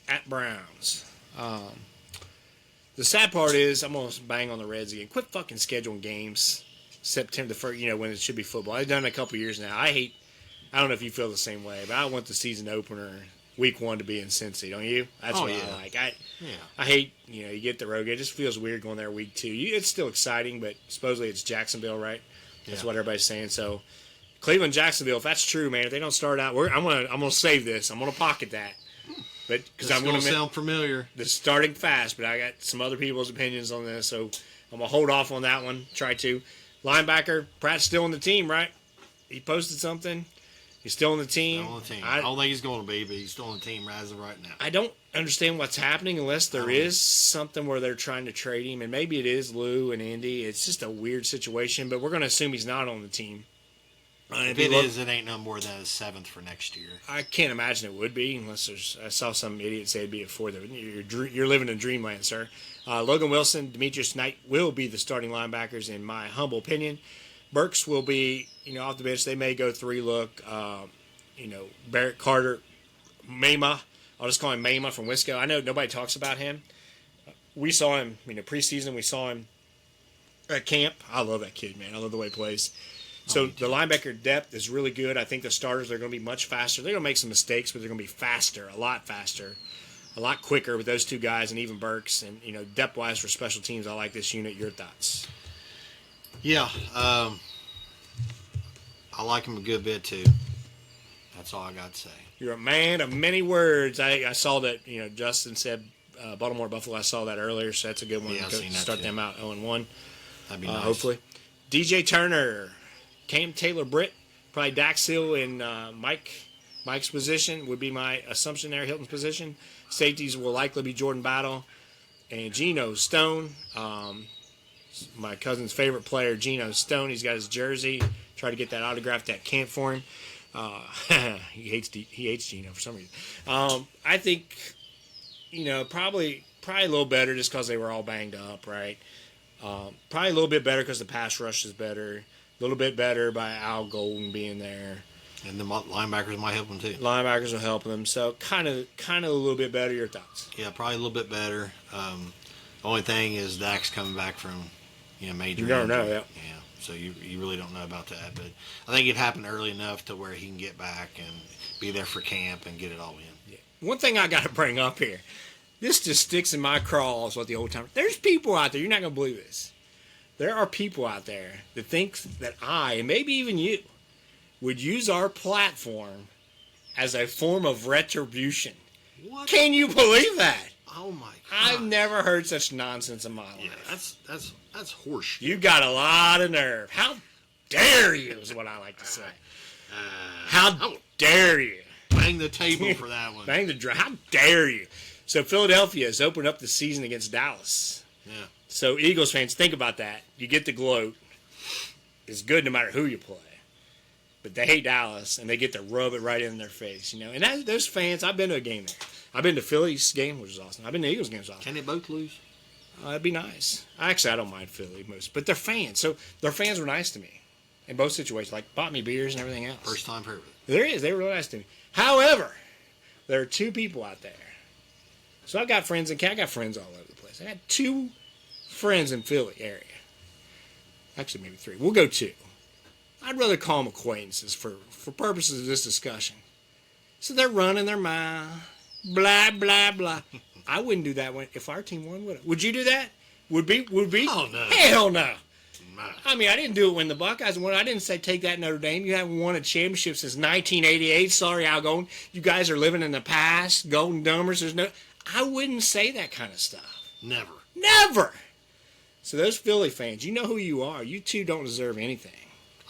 at Browns. The sad part is I'm going to bang on the Reds again. Quit fucking scheduling games September the 1st, when it should be football. I've done it a couple years now. I don't know if you feel the same way, but I want the season opener week 1 to be in Cincy, don't you? That's what I like. I hate, you get the road game. It just feels weird going there week 2. It's still exciting, but supposedly it's Jacksonville, right? That's what everybody's saying. So Cleveland, Jacksonville, if that's true, man, if they don't start out, I'm gonna save this. I'm gonna pocket that. But because I'm going to sound familiar. This is starting fast, but I got some other people's opinions on this, so I'm going to hold off on that one. Try to. Linebacker, Pratt's still on the team, right? He posted something. He's still on the team. Still on the team. I don't think he's going to be, but he's still on the team as of right now. I don't understand what's happening unless there is something where they're trying to trade him, and maybe it is Lou and Indy. It's just a weird situation, but we're going to assume he's not on the team. If it is, it ain't no more than a 7th for next year. I can't imagine it would be, unless I saw some idiot say it'd be a 4th. You're living in dreamland, sir. Logan Wilson, Demetrius Knight will be the starting linebackers, in my humble opinion. Burks will be, off the bench. They may go 3-look. Barrett Carter, Mama. I'll just call him Mama from Wisco. I know nobody talks about him. We saw him, preseason. We saw him at camp. I love that kid, man. I love the way he plays. So the linebacker depth is really good. I think the starters are going to be much faster. They're going to make some mistakes, but they're going to be faster, a lot quicker with those two guys, and even Burks. And depth-wise for special teams, I like this unit. Your thoughts? Yeah, I like him a good bit too. That's all I got to say. You're a man of many words. I saw that Justin said Baltimore Buffalo. I saw that earlier, so that's a good one to start them out 0-1. That'd be nice. Hopefully, DJ Turner. Cam Taylor-Britt, probably Dax Hill in Mike's position would be my assumption there, Hilton's position. Safeties will likely be Jordan Battle and Geno Stone. My cousin's favorite player, Geno Stone. He's got his jersey. Try to get that autographed at camp for him. He hates Geno for some reason. I think, probably a little better just because they were all banged up, right? Probably a little bit better because the pass rush is better. A little bit better by Al Golden being there. And the linebackers might help them too. Linebackers will help them. So kind of a little bit better. Your thoughts? Yeah, probably a little bit better. The only thing is Dak's coming back from major. You don't know, yeah. So you really don't know about that. But I think it happened early enough to where he can get back and be there for camp and get it all in. Yeah. One thing I got to bring up here. This just sticks in my craw is what the old time. There's people out there. You're not going to believe this. There are people out there that think that I, and maybe even you, would use our platform as a form of retribution. What? Can you believe that? Oh my God! I've never heard such nonsense in my life. Yeah, that's horseshit. You got a lot of nerve. How dare you? Is what I like to say. How dare you? Bang the table for that one. Bang the drum. How dare you? So Philadelphia has opened up the season against Dallas. Yeah. So Eagles fans, think about that. You get the gloat. is good no matter who you play. But they hate Dallas, and they get to rub it right in their face, And those fans, I've been to a game there. I've been to Philly's game, which is awesome. I've been to Eagles games, awesome. Can they both lose? That'd be nice. Actually, I don't mind Philly most, but they're fans. So their fans were nice to me in both situations, like bought me beers and everything else. First time for everything. There is. They were really nice to me. However, there are two people out there. So I've got friends I got friends all over the place. I got 2 friends in Philly area. Actually, maybe 3. We'll go 2. I'd rather call them acquaintances for purposes of this discussion. So they're running their mouth, blah, blah, blah. I wouldn't do that if our team won, would I? Would you do that? Would be? Oh, no. Hell no. No. I mean, I didn't do it when the Buckeyes won. I didn't say take that Notre Dame. You haven't won a championship since 1988. Sorry, Algon. You guys are living in the past. Golden Dumbers. I wouldn't say that kind of stuff. Never. Never. So those Philly fans, you know who you are. You two don't deserve anything.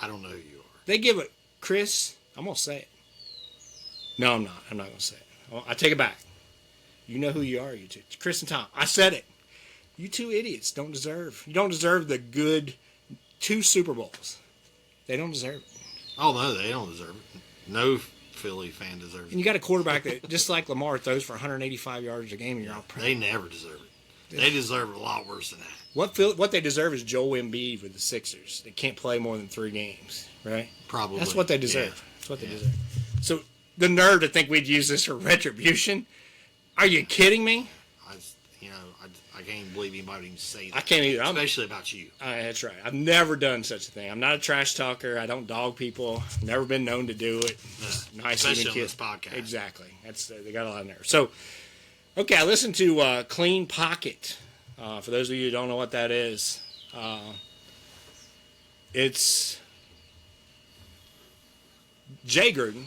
I don't know who you are. They give it, Chris, I'm going to say it. No, I'm not. I'm not going to say it. I take it back. You know who you are, you two. Chris and Tom. I said it. You two idiots don't deserve. You don't deserve the good 2 Super Bowls. They don't deserve it. Oh, no, they don't deserve it. No Philly fan deserves it. And you got a quarterback that, just like Lamar, throws for 185 yards a game, and you're all proud. They never deserve it. They deserve it a lot worse than that. What they deserve is Joel Embiid with the Sixers. They can't play more than 3 games, right? Probably. That's what they deserve. Yeah. That's what they deserve. So the nerve to think we'd use this for retribution. Are you kidding me? I can't even believe anybody even say that. I can't either. Especially about you. That's right. I've never done such a thing. I'm not a trash talker. I don't dog people. Never been known to do it. No, Nice especially even on kids. this podcast. Exactly. They got a lot of nerve. So, okay, I listened to Clean Pocket. For those of you who don't know what that is, it's Jay Gruden,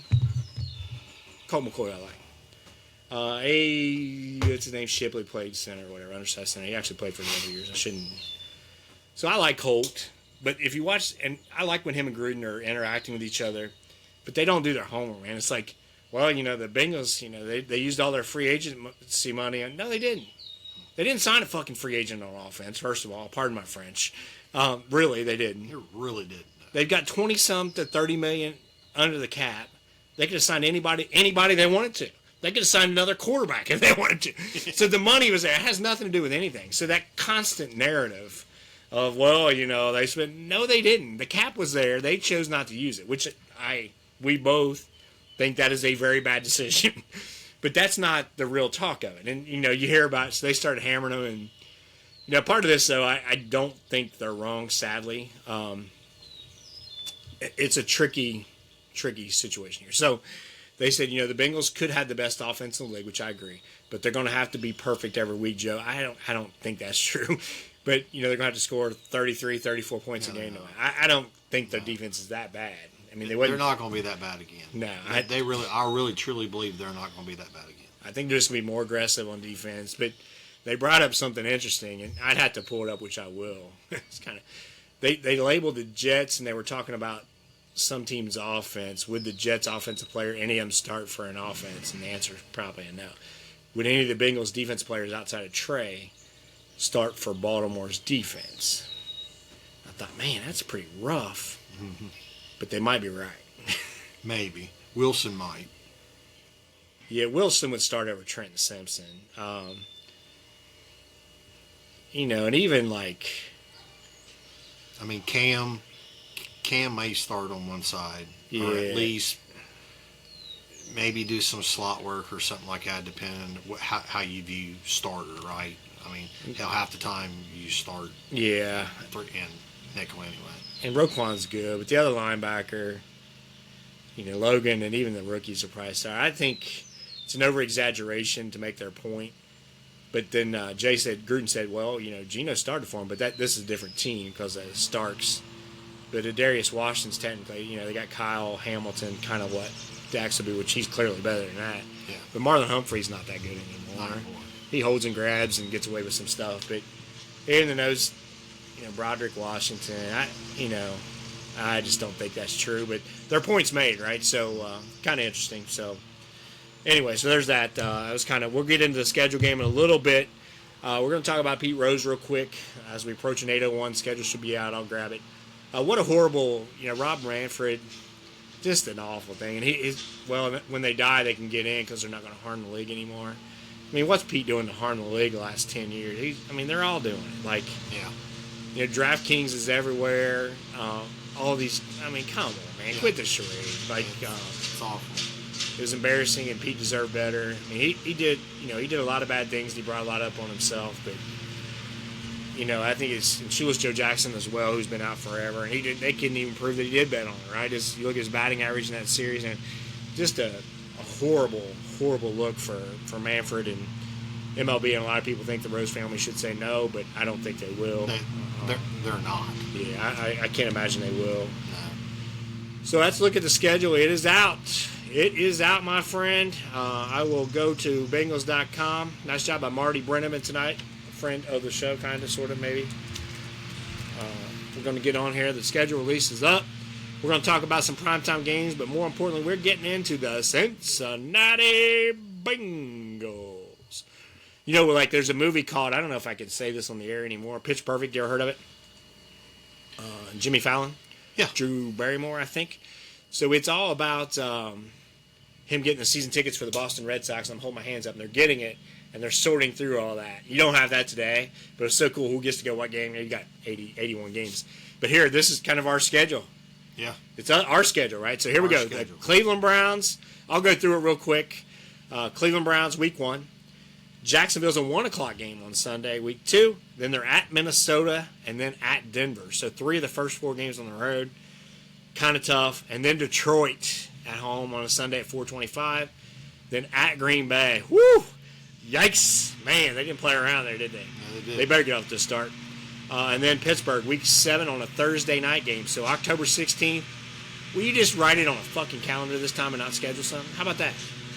Colt McCoy, I like. What's his name? Shipley played center or whatever, undersized center. He actually played for a number of years. I shouldn't. So I like Colt, but if you watch, and I like when him and Gruden are interacting with each other, but they don't do their homework, man. It's like, well, the Bengals, they used all their free agency money. No, they didn't. They didn't sign a fucking free agent on offense, first of all. Pardon my French. Really, they didn't. They really didn't. They've got 20-some to $30 million under the cap. They could have signed anybody they wanted to. They could have signed another quarterback if they wanted to. So the money was there. It has nothing to do with anything. So that constant narrative of, they spent. No, they didn't. The cap was there. They chose not to use it, which we both think that is a very bad decision. But that's not the real talk of it. And, you hear about it, so they started hammering them. And, part of this, though, I don't think they're wrong, sadly. It's a tricky situation here. So they said, the Bengals could have the best offense in the league, which I agree. But they're going to have to be perfect every week, Joe. I don't think that's true. But, they're going to have to score 33, 34 points a game. No. I don't think their defense is that bad. I mean, they're not going to be that bad again. No. I really, truly believe they're not going to be that bad again. I think they're just going to be more aggressive on defense. But they brought up something interesting, and I'd have to pull it up, which I will. It's kind of they labeled the Jets, and they were talking about some team's offense. Would the Jets' offensive player, any of them, start for an offense? And the answer is probably a no. Would any of the Bengals' defense players outside of Trey start for Baltimore's defense? I thought, man, that's pretty rough. Mm-hmm. But they might be right. Maybe. Wilson might. Yeah, Wilson would start over Trent Simpson. And even like... I mean, Cam may start on one side. Yeah. Or at least maybe do some slot work or something like that, depending on how you view starter, right? I mean, half the time you start. Yeah. And nickel anyway. And Roquan's good, but the other linebacker, Logan and even the rookies are probably start. I think it's an over-exaggeration to make their point. But then Gruden said, well, Geno started for him, but this is a different team because of Starks. But Darius Washington's technically, they got Kyle Hamilton, kind of what Dax will be, which he's clearly better than that. Yeah. But Marlon Humphrey's not that good anymore. Not anymore. He holds and grabs and gets away with some stuff. But in the nose, Broderick Washington, I just don't think that's true. But their point's made, right? So kind of interesting. So anyway, so there's that. We'll get into the schedule game in a little bit. We're going to talk about Pete Rose real quick as we approach an 8:01. Schedule should be out. I'll grab it. What a horrible, Rob Ranford, just an awful thing. And when they die, they can get in because they're not going to harm the league anymore. I mean, what's Pete doing to harm the league the last 10 years? They're all doing it. Like, DraftKings is everywhere. All these, come on, man. Quit the charade. Like, it's awful. It was embarrassing, and Pete deserved better. He did a lot of bad things. And he brought a lot up on himself, but I think and she was Joe Jackson as well, who's been out forever, and they couldn't even prove that he did bet on it, right? You look at his batting average in that series, and just a horrible, horrible look for Manfred and MLB, and a lot of people think the Rose family should say no, but I don't think they will. They're not. Yeah, I can't imagine they will. No. So let's look at the schedule. It is out. It is out, my friend. I will go to Bengals.com. Nice job by Marty Brenneman tonight. Friend of the show, kind of, sort of, maybe. We're going to get on here. The schedule release is up. We're going to talk about some primetime games, but more importantly, we're getting into the Cincinnati Bengals. There's a movie called, I don't know if I can say this on the air anymore, Pitch Perfect. You ever heard of it? Jimmy Fallon? Yeah. Drew Barrymore, I think. So it's all about him getting the season tickets for the Boston Red Sox. I'm holding my hands up, and they're getting it. And they're sorting through all that. You don't have that today, but it's so cool. Who gets to go what game? You got 81 games. But here, this is kind of our schedule. Yeah. It's our schedule, right? So here we go. The Cleveland Browns. I'll go through it real quick. Cleveland Browns, week 1. Jacksonville's a 1 o'clock game on Sunday, week 2. Then they're at Minnesota and then at Denver. So 3 of the first 4 games on the road. Kind of tough. And then Detroit at home on a Sunday at 4:25. Then at Green Bay. Woo! Yikes. Man, they didn't play around there, did they? No, they did. They better get off to start. And then Pittsburgh, week 7 on a Thursday night game. So October 16th. Will you just write it on a fucking calendar this time and not schedule something? How about that?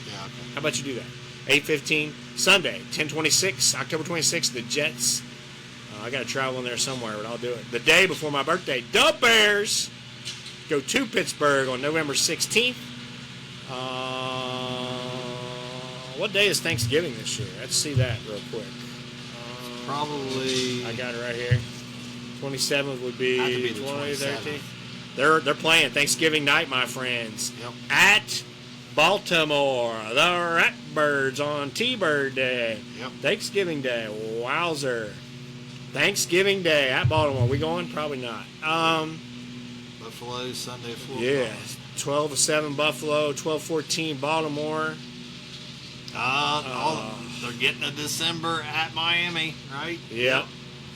Yeah, okay. How about you do that? 8:15, Sunday, 10:26, October 26th, the Jets. I got to travel in there somewhere, but I'll do it. The day before my birthday, the Bears go to Pittsburgh on November 16th. What day is Thanksgiving this year? Let's see that real quick. Probably. I got it right here. 27th would be, Have to be the 20, 27th. 13th. They're playing Thanksgiving night, my friends. Yep. At Baltimore, the Ratbirds on T-Bird Day. Yep. Thanksgiving Day. Wowzer. Thanksgiving Day at Baltimore. We going? Probably not. Buffalo, Sunday, 4 Yeah. 12-7 Buffalo, 12-14 Baltimore. They're getting a December at Miami, right? Yep.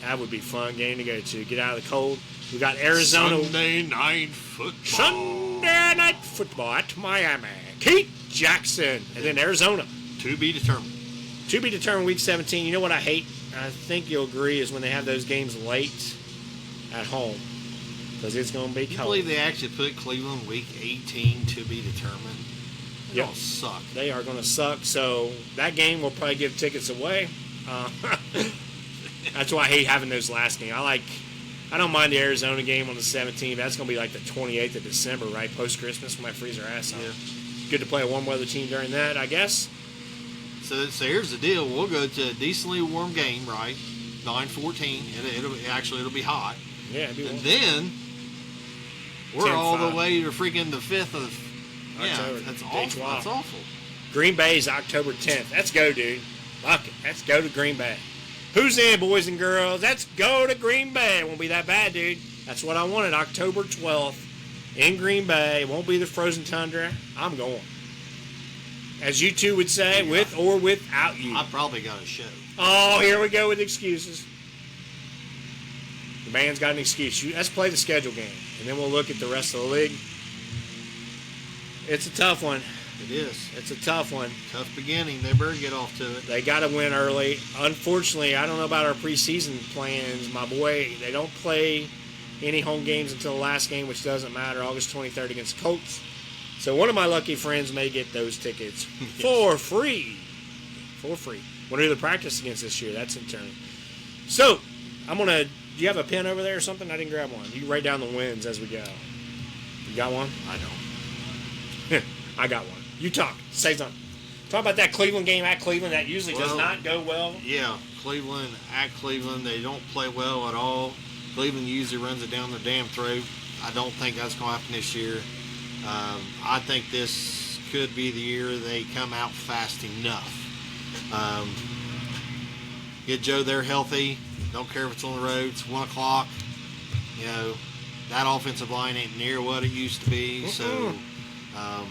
That would be a fun game to go to. Get out of the cold. We got Arizona. Sunday night football. Sunday night football at Miami. Keith Jackson. And then Arizona. To be determined. To be determined week 17. You know what I hate? I think you'll agree is when they have those games late at home. Because it's going to be You cold. believe they actually put Cleveland week 18 to be determined? They're Yep. going to suck. They are going to suck. So that game will probably give tickets away. That's why I hate having those last games. I don't mind the Arizona game on the 17th. That's going to be like the 28th of December, right? Post-Christmas when I freeze our ass off. Yeah. Good to play a warm weather team during that, I guess. So here's the deal. We'll go to a decently warm game, right? 9:14. It'll be hot. Yeah, it'd be And warm. then we're 10-5. all the way to freaking the 5th of. Yeah, October. that's Day awful. 12. That's awful. Green Bay's October 10th. Let's go, dude. Fuck it. Let's go to Green Bay. Who's in, boys and girls? Let's go to Green Bay. It won't be that bad, dude. That's what I wanted. October 12th in Green Bay. It won't be the frozen tundra. I'm going. As you two would say, with or without you. I probably got a show. Oh, here we go with excuses. The man's got an excuse. Let's play the schedule game, and then we'll look at the rest of the league. It's a tough one. It is. It's a tough one. Tough beginning. They better get off to it. They got to win early. Unfortunately, I don't know about our preseason plans. My boy, they don't play any home games until the last game, which doesn't matter, August 23rd against the Colts. So one of my lucky friends may get those tickets for free. For free. Want to do the practice against this year? That's in turn. So, do you have a pen over there or something? I didn't grab one. You can write down the wins as we go. You got one? I don't. I got one. You talk. Say something. Talk about that Cleveland game at Cleveland. That usually does not go well. Yeah, Cleveland at Cleveland. They don't play well at all. Cleveland usually runs it down their damn throat. I don't think that's going to happen this year. I think this could be the year they come out fast enough. Get Joe there healthy. Don't care if it's on the road. It's 1 o'clock. You know, that offensive line ain't near what it used to be. So I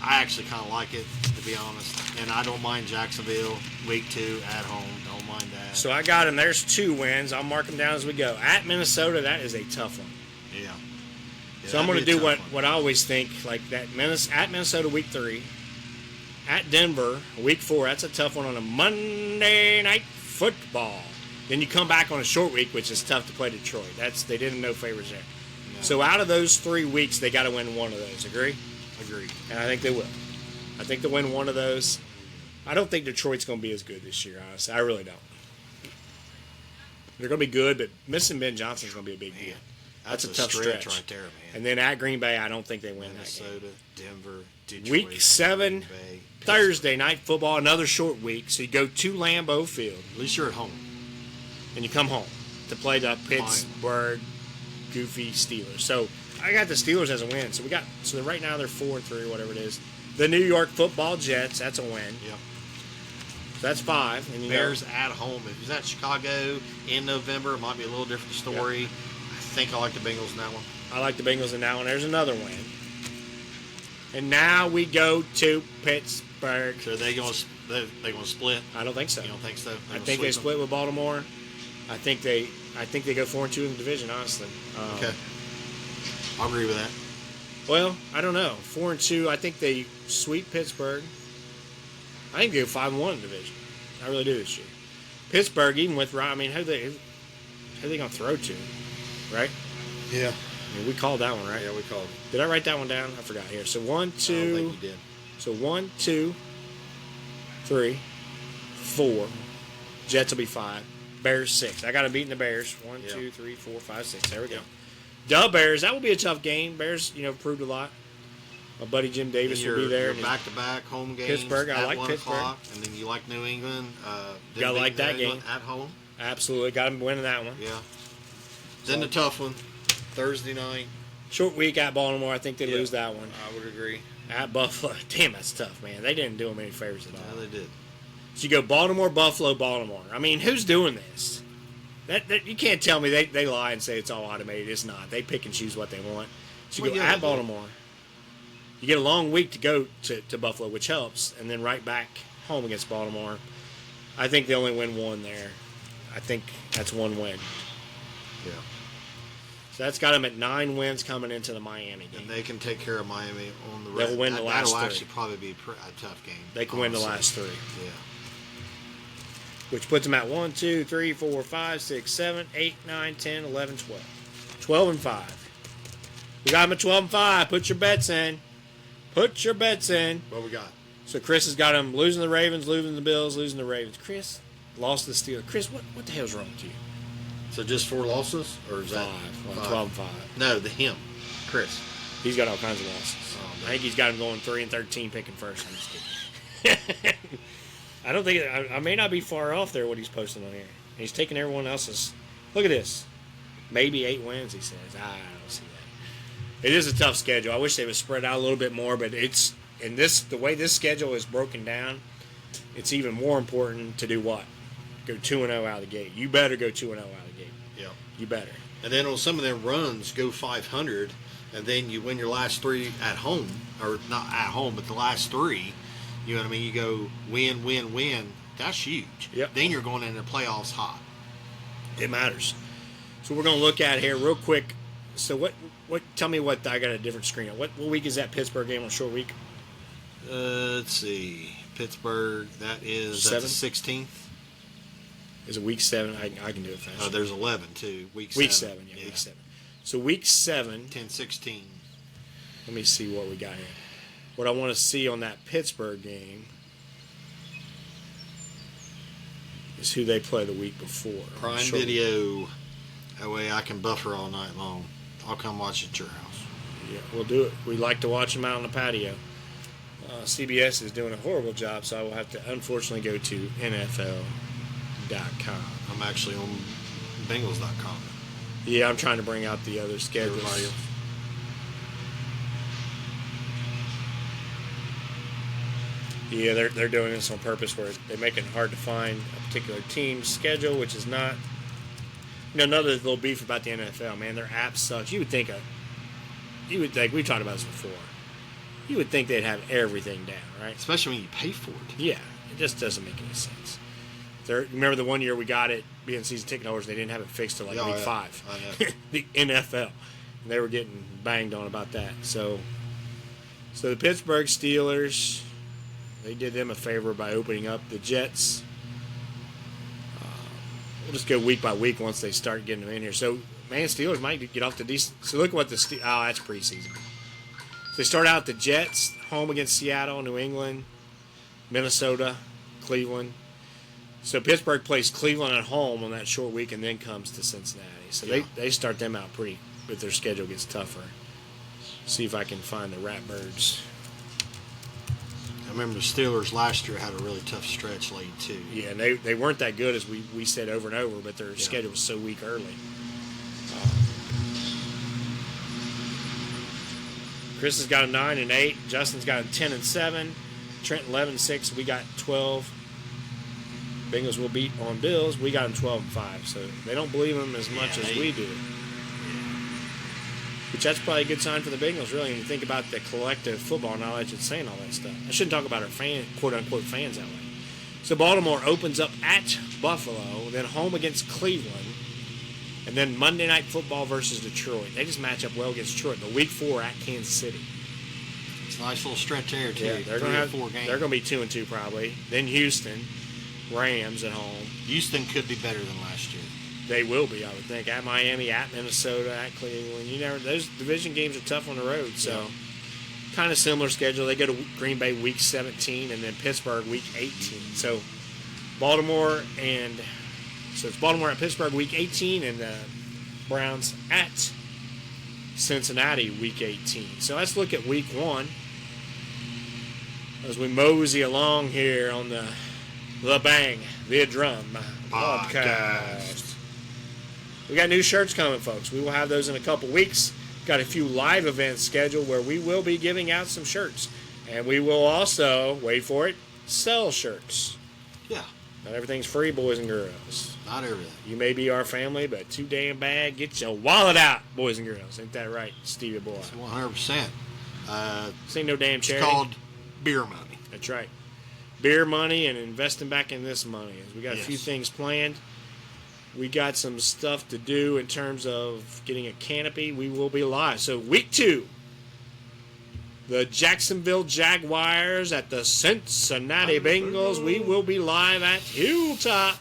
actually kind of like it, to be honest. And I don't mind Jacksonville week 2 at home. Don't mind that. So I got them. There's 2 wins. I'll mark them down as we go. At Minnesota, that is a tough one. Yeah. So I'm going to do what I always think, like that at Minnesota week 3, at Denver week 4. That's a tough one on a Monday Night Football. Then you come back on a short week, which is tough to play Detroit. They didn't know favors there. No. So out of those 3 weeks, they got to win one of those. Agree? Agreed. And I think they will. I think they'll win one of those. I don't think Detroit's going to be as good this year, honestly. I really don't. They're going to be good, but missing Ben Johnson's going to be a big deal. That's a tough stretch right there, man. And then at Green Bay, I don't think they win Minnesota, that game. Denver, Detroit. Week 7, Bay, Thursday Night Football, another short week. So you go to Lambeau Field. At least you're at home. And you come home to play the Pittsburgh Goofy Steelers. So I got the Steelers as a win. So right now they're 4-3 or whatever it is. The New York Football Jets, that's a win. Yep. So that's 5. And Bears at home. If it's at Chicago in November, it might be a little different story. Yep. I think I like the Bengals in that one. I like the Bengals in that one. There's another win. And now we go to Pittsburgh. So they going to split? I don't think so. You don't think so? I think they split with Baltimore. I think they go 4-2 in the division, honestly. Okay. I'll agree with that. Well, I don't know. 4-2. I think they sweep Pittsburgh. I think they go 5-1 in the division. I really do this year. Pittsburgh, even with Ryan, I mean, who they gonna throw to, right? Yeah. I mean, we called that one, right? Yeah, we called. Did I write that one down? I forgot here. So 1, 2. I don't think you did. So 1, 2, 3, 4. Jets will be 5. Bears 6. I got them beating the Bears. 1, 2, 3, 4, 5, 6. There we go. Dub Bears. That will be a tough game. Bears, proved a lot. My buddy Jim Davis will be there. Back-to-back home games. Pittsburgh. I like 1 Pittsburgh. o'clock, and then you like New England. Gotta like that game at home. Absolutely. Got them winning that one. Yeah. Then the tough one, Thursday night. Short week at Baltimore. I think they lose that one. I would agree. At Buffalo. Damn, that's tough, man. They didn't do them any favors at all. No, they did. So you go Baltimore, Buffalo, Baltimore. I mean, who's doing this? That you can't tell me they lie and say it's all automated. It's not. They pick and choose what they want. So you go at Baltimore. You get a long week to go to Buffalo, which helps, and then right back home against Baltimore. I think they only win 1 there. I think that's 1 win. Yeah. So that's got them at 9 wins coming into the Miami game. And they can take care of Miami on the rest. They'll win the last 3. That'll actually probably be a tough game. They can win the last 3. Yeah. Which puts them at 1, 2, 3, 4, 5, 6, 7, 8, 9, 10, 11, 12. 12-5. We got them at 12-5. Put your bets in. Put your bets in. What we got? So Chris has got them losing the Ravens, losing the Bills, losing the Ravens. Chris lost the Steelers. Chris, what the hell's wrong with you? So just 4 losses? Or is 5. that 12-5. No, him. Chris. He's got all kinds of losses. I think he's got him going 3-13 picking first. I'm just kidding. I don't think I may not be far off there what he's posting on here. And he's taking everyone else's. Look at this. Maybe 8 wins, he says. I don't see that. It is a tough schedule. I wish they would spread out a little bit more, but it's the way this schedule is broken down, it's even more important to do what? Go 2-0 out of the gate. You better go 2-0 out of the gate. Yeah. You better. And then on some of them runs, go 500, and then you win your last 3 at home, or not at home, but the last 3. You know what I mean? You go win, win, win. That's huge. Yep. Then you're going into the playoffs hot. It matters. So we're going to look at here real quick. So what? Tell me what I got a different screen. What week is that Pittsburgh game on short week? Let's see. Pittsburgh. That's the 16th. Is it week 7? I can do it fast. Oh, there's 11 too. Week 7. Yeah, week 7. So week 7. 10-16. Let me see what we got here. What I want to see on that Pittsburgh game is who they play the week before. Prime Video. That way I can buffer all night long. I'll come watch at your house. Yeah, we'll do it. We like to watch them out on the patio. CBS is doing a horrible job, so I will have to unfortunately go to NFL.com. I'm actually on Bengals.com. Yeah, I'm trying to bring out the other schedules. Everybody else. Yeah, they're doing this on purpose where they make it hard to find a particular team's schedule, which is not. Another little beef about the NFL, man. Their app sucks. You would think we've talked about this before. You would think they'd have everything down, right? Especially when you pay for it. Yeah, it just doesn't make any sense. Remember the one year we got it, being season ticket holders, they didn't have it fixed till week 5. I know. The NFL. And they were getting banged on about that. So the Pittsburgh Steelers, they did them a favor by opening up the Jets. We'll just go week by week once they start getting them in here. So, man, Steelers might get off to decent. So look at what that's preseason. So they start out the Jets, home against Seattle, New England, Minnesota, Cleveland. So Pittsburgh plays Cleveland at home on that short week and then comes to Cincinnati. So they start them out pretty, but their schedule gets tougher. See if I can find the Ratbirds. I remember the Steelers last year had a really tough stretch late, too. Yeah, and they weren't that good, as we said over and over, but their schedule was so weak early. Chris has got a 9-8. Justin's got a 10-7. Trent 11-6. We got 12. Bengals will beat on Bills. We got them 12-5. So they don't believe them as much as we do. Which that's probably a good sign for the Bengals, really, when you think about the collective football knowledge and saying all that stuff. I shouldn't talk about our quote-unquote fans that way. So Baltimore opens up at Buffalo, then home against Cleveland, and then Monday Night Football versus Detroit. They just match up well against Detroit. But Week 4 at Kansas City. It's a nice little stretch there, too. Yeah, they're going to have 4 games. They're going to be 2-2 probably. Then Houston, Rams at home. Houston could be better than last year. They will be, I would think. At Miami, at Minnesota, at Cleveland. Those division games are tough on the road. So, kind of similar schedule. They go to Green Bay week 17 and then Pittsburgh week 18. So, Baltimore it's Baltimore at Pittsburgh week 18 and the Browns at Cincinnati week 18. So, let's look at week 1 as we mosey along here on the Bang, the Drum podcast. We got new shirts coming, folks. We will have those in a couple weeks. Got a few live events scheduled where we will be giving out some shirts. And we will also, wait for it, sell shirts. Yeah. Not everything's free, boys and girls. Not everything. You may be our family, but too damn bad. Get your wallet out, boys and girls. Ain't that right, Stevie boy? It's 100%. This ain't no damn charity. It's called beer money. That's right. Beer money and investing back in this money. We got a few things planned. We got some stuff to do in terms of getting a canopy. We will be live. So week 2, the Jacksonville Jaguars at the Cincinnati Bengals. We will be live at Hilltop.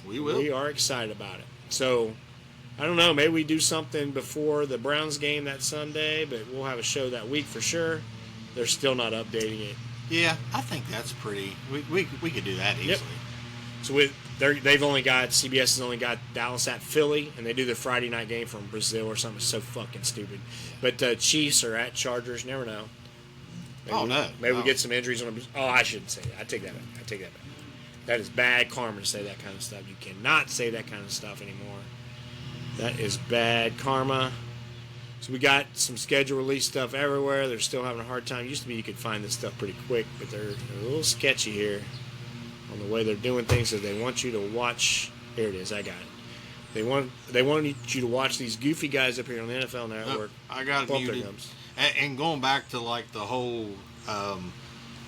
We will. We are excited about it. So, I don't know. Maybe we do something before the Browns game that Sunday, but we'll have a show that week for sure. They're still not updating it. Yeah, I think that's pretty. We could do that easily. Yep. So they've only got CBS has only got Dallas at Philly, and they do the Friday night game from Brazil or something so fucking stupid. But Chiefs are at Chargers. Never know. Maybe we get some injuries on them. Oh, I shouldn't say that. I take that back. That is bad karma to say that kind of stuff. You cannot say that kind of stuff anymore. That is bad karma. So we got some schedule release stuff everywhere. They're still having a hard time. Used to be you could find this stuff pretty quick, but they're a little sketchy here on the way they're doing things. So they want you to watch. Here it is. I got it. They want you to watch these goofy guys up here on the NFL Network. I got it muted. And going back to like the whole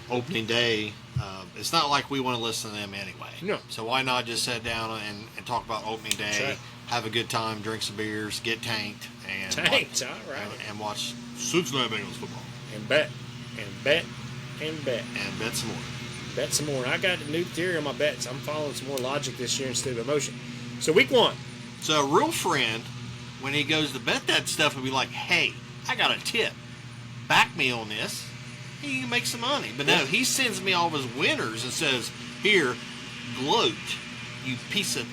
opening day, it's not like we want to listen to them anyway. No. So why not just sit down and talk about opening day, have a good time, drink some beers, get tanked, and all right, and watch Cincinnati Bengals football, and bet some more. Bet some more. I got a new theory on my bets. I'm following some more logic this year instead of emotion. So week 1. So a real friend, when he goes to bet that stuff, will be like, "Hey, I got a tip. Back me on this. He can make some money." But no, he sends me all of his winners and says, "Here, gloat, you piece of."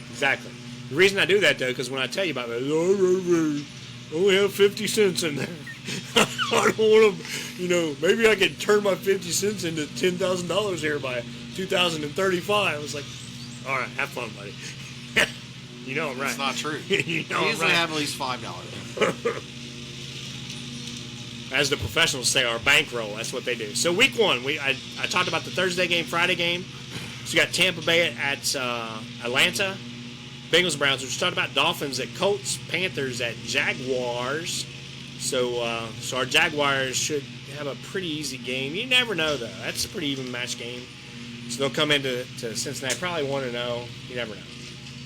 Exactly. The reason I do that, though, because when I tell you about it, I only have 50 cents in there. I don't want to, maybe I could turn my 50 cents into $10,000 here by 2035. I was like, all right, have fun, buddy. You know I'm right. It's not true. You know I I'm usually right. have at least $5. As the professionals say, our bankroll. That's what they do. So week one, I talked about the Thursday game, Friday game. So you got Tampa Bay at Atlanta, Bengals, Browns. We just talked about Dolphins at Colts, Panthers at Jaguars. So our Jaguars should have a pretty easy game. You never know, though. That's a pretty even match game. So they'll come into Cincinnati probably 1-0. You never know.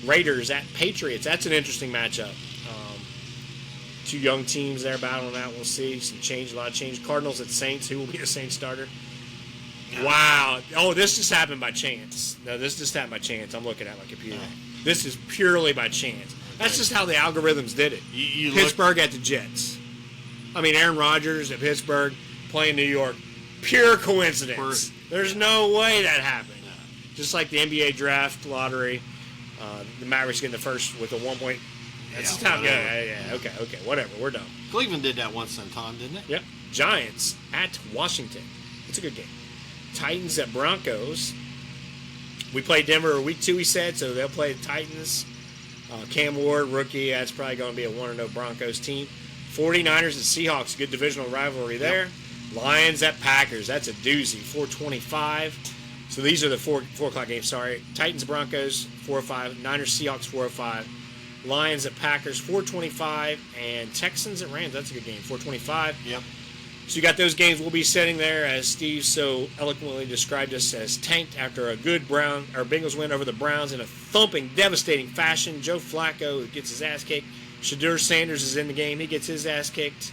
Raiders at Patriots. That's an interesting matchup. Two young teams there battling out. We'll see. A lot of change. Cardinals at Saints. Who will be the Saints starter? Wow. Oh, this just happened by chance. No, this just happened by chance. I'm looking at my computer. This is purely by chance. That's just how the algorithms did it. Pittsburgh at the Jets. I mean, Aaron Rodgers at Pittsburgh playing New York. Pure coincidence. There's no way that happened. Just like the NBA draft lottery. The Mavericks getting the first with a 1 point. That's the time. Yeah. Okay. Whatever. We're done. Cleveland did that once in time, didn't it? Yep. Giants at Washington. It's a good game. Titans at Broncos. We played Denver week 2, we said, so they'll play the Titans. Cam Ward, rookie. That's probably going to be a 1-0 Broncos team. 49ers at Seahawks. Good divisional rivalry there. Yep. Lions at Packers. That's a doozy. 4:25. So these are the 4 o'clock games. Sorry. Titans, Broncos, 4:05. Niners, Seahawks, 4:05. Lions at Packers, 4:25, and Texans at Rams. That's a good game, 4:25. Yep. So you got those games. We'll be sitting there, as Steve so eloquently described us, as tanked after a good Bengals win over the Browns in a thumping, devastating fashion. Joe Flacco gets his ass kicked. Shadur Sanders is in the game. He gets his ass kicked,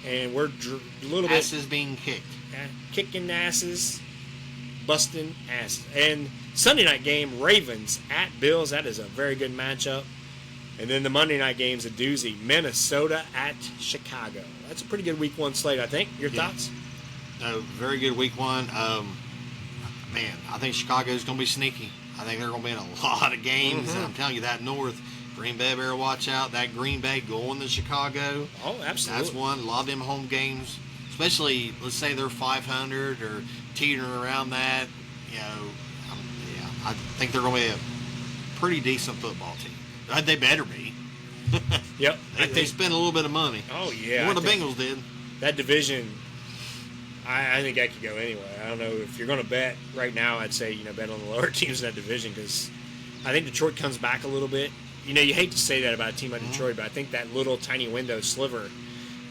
and we're a little bit asses being kicked, kicking asses, busting asses. And Sunday night game, Ravens at Bills. That is a very good matchup. And then the Monday night game's a doozy. Minnesota at Chicago. That's a pretty good week 1 slate, I think. Your thoughts? Very good week 1. Man, I think Chicago's going to be sneaky. I think they're going to be in a lot of games. And I'm telling you, that North, Green Bay better watch out. That Green Bay going to Chicago. Oh, absolutely. That's one. A lot of them home games, especially, let's say they're 500 or teetering around that. I think they're going to be a pretty decent football team. They better be. Yep. They spent a little bit of money. Oh, yeah. More the Bengals did. That division, I think that could go anyway. I don't know if you're going to bet right now. I'd say bet on the lower teams in that division because I think Detroit comes back a little bit. You hate to say that about a team like Detroit, but I think that little tiny window sliver.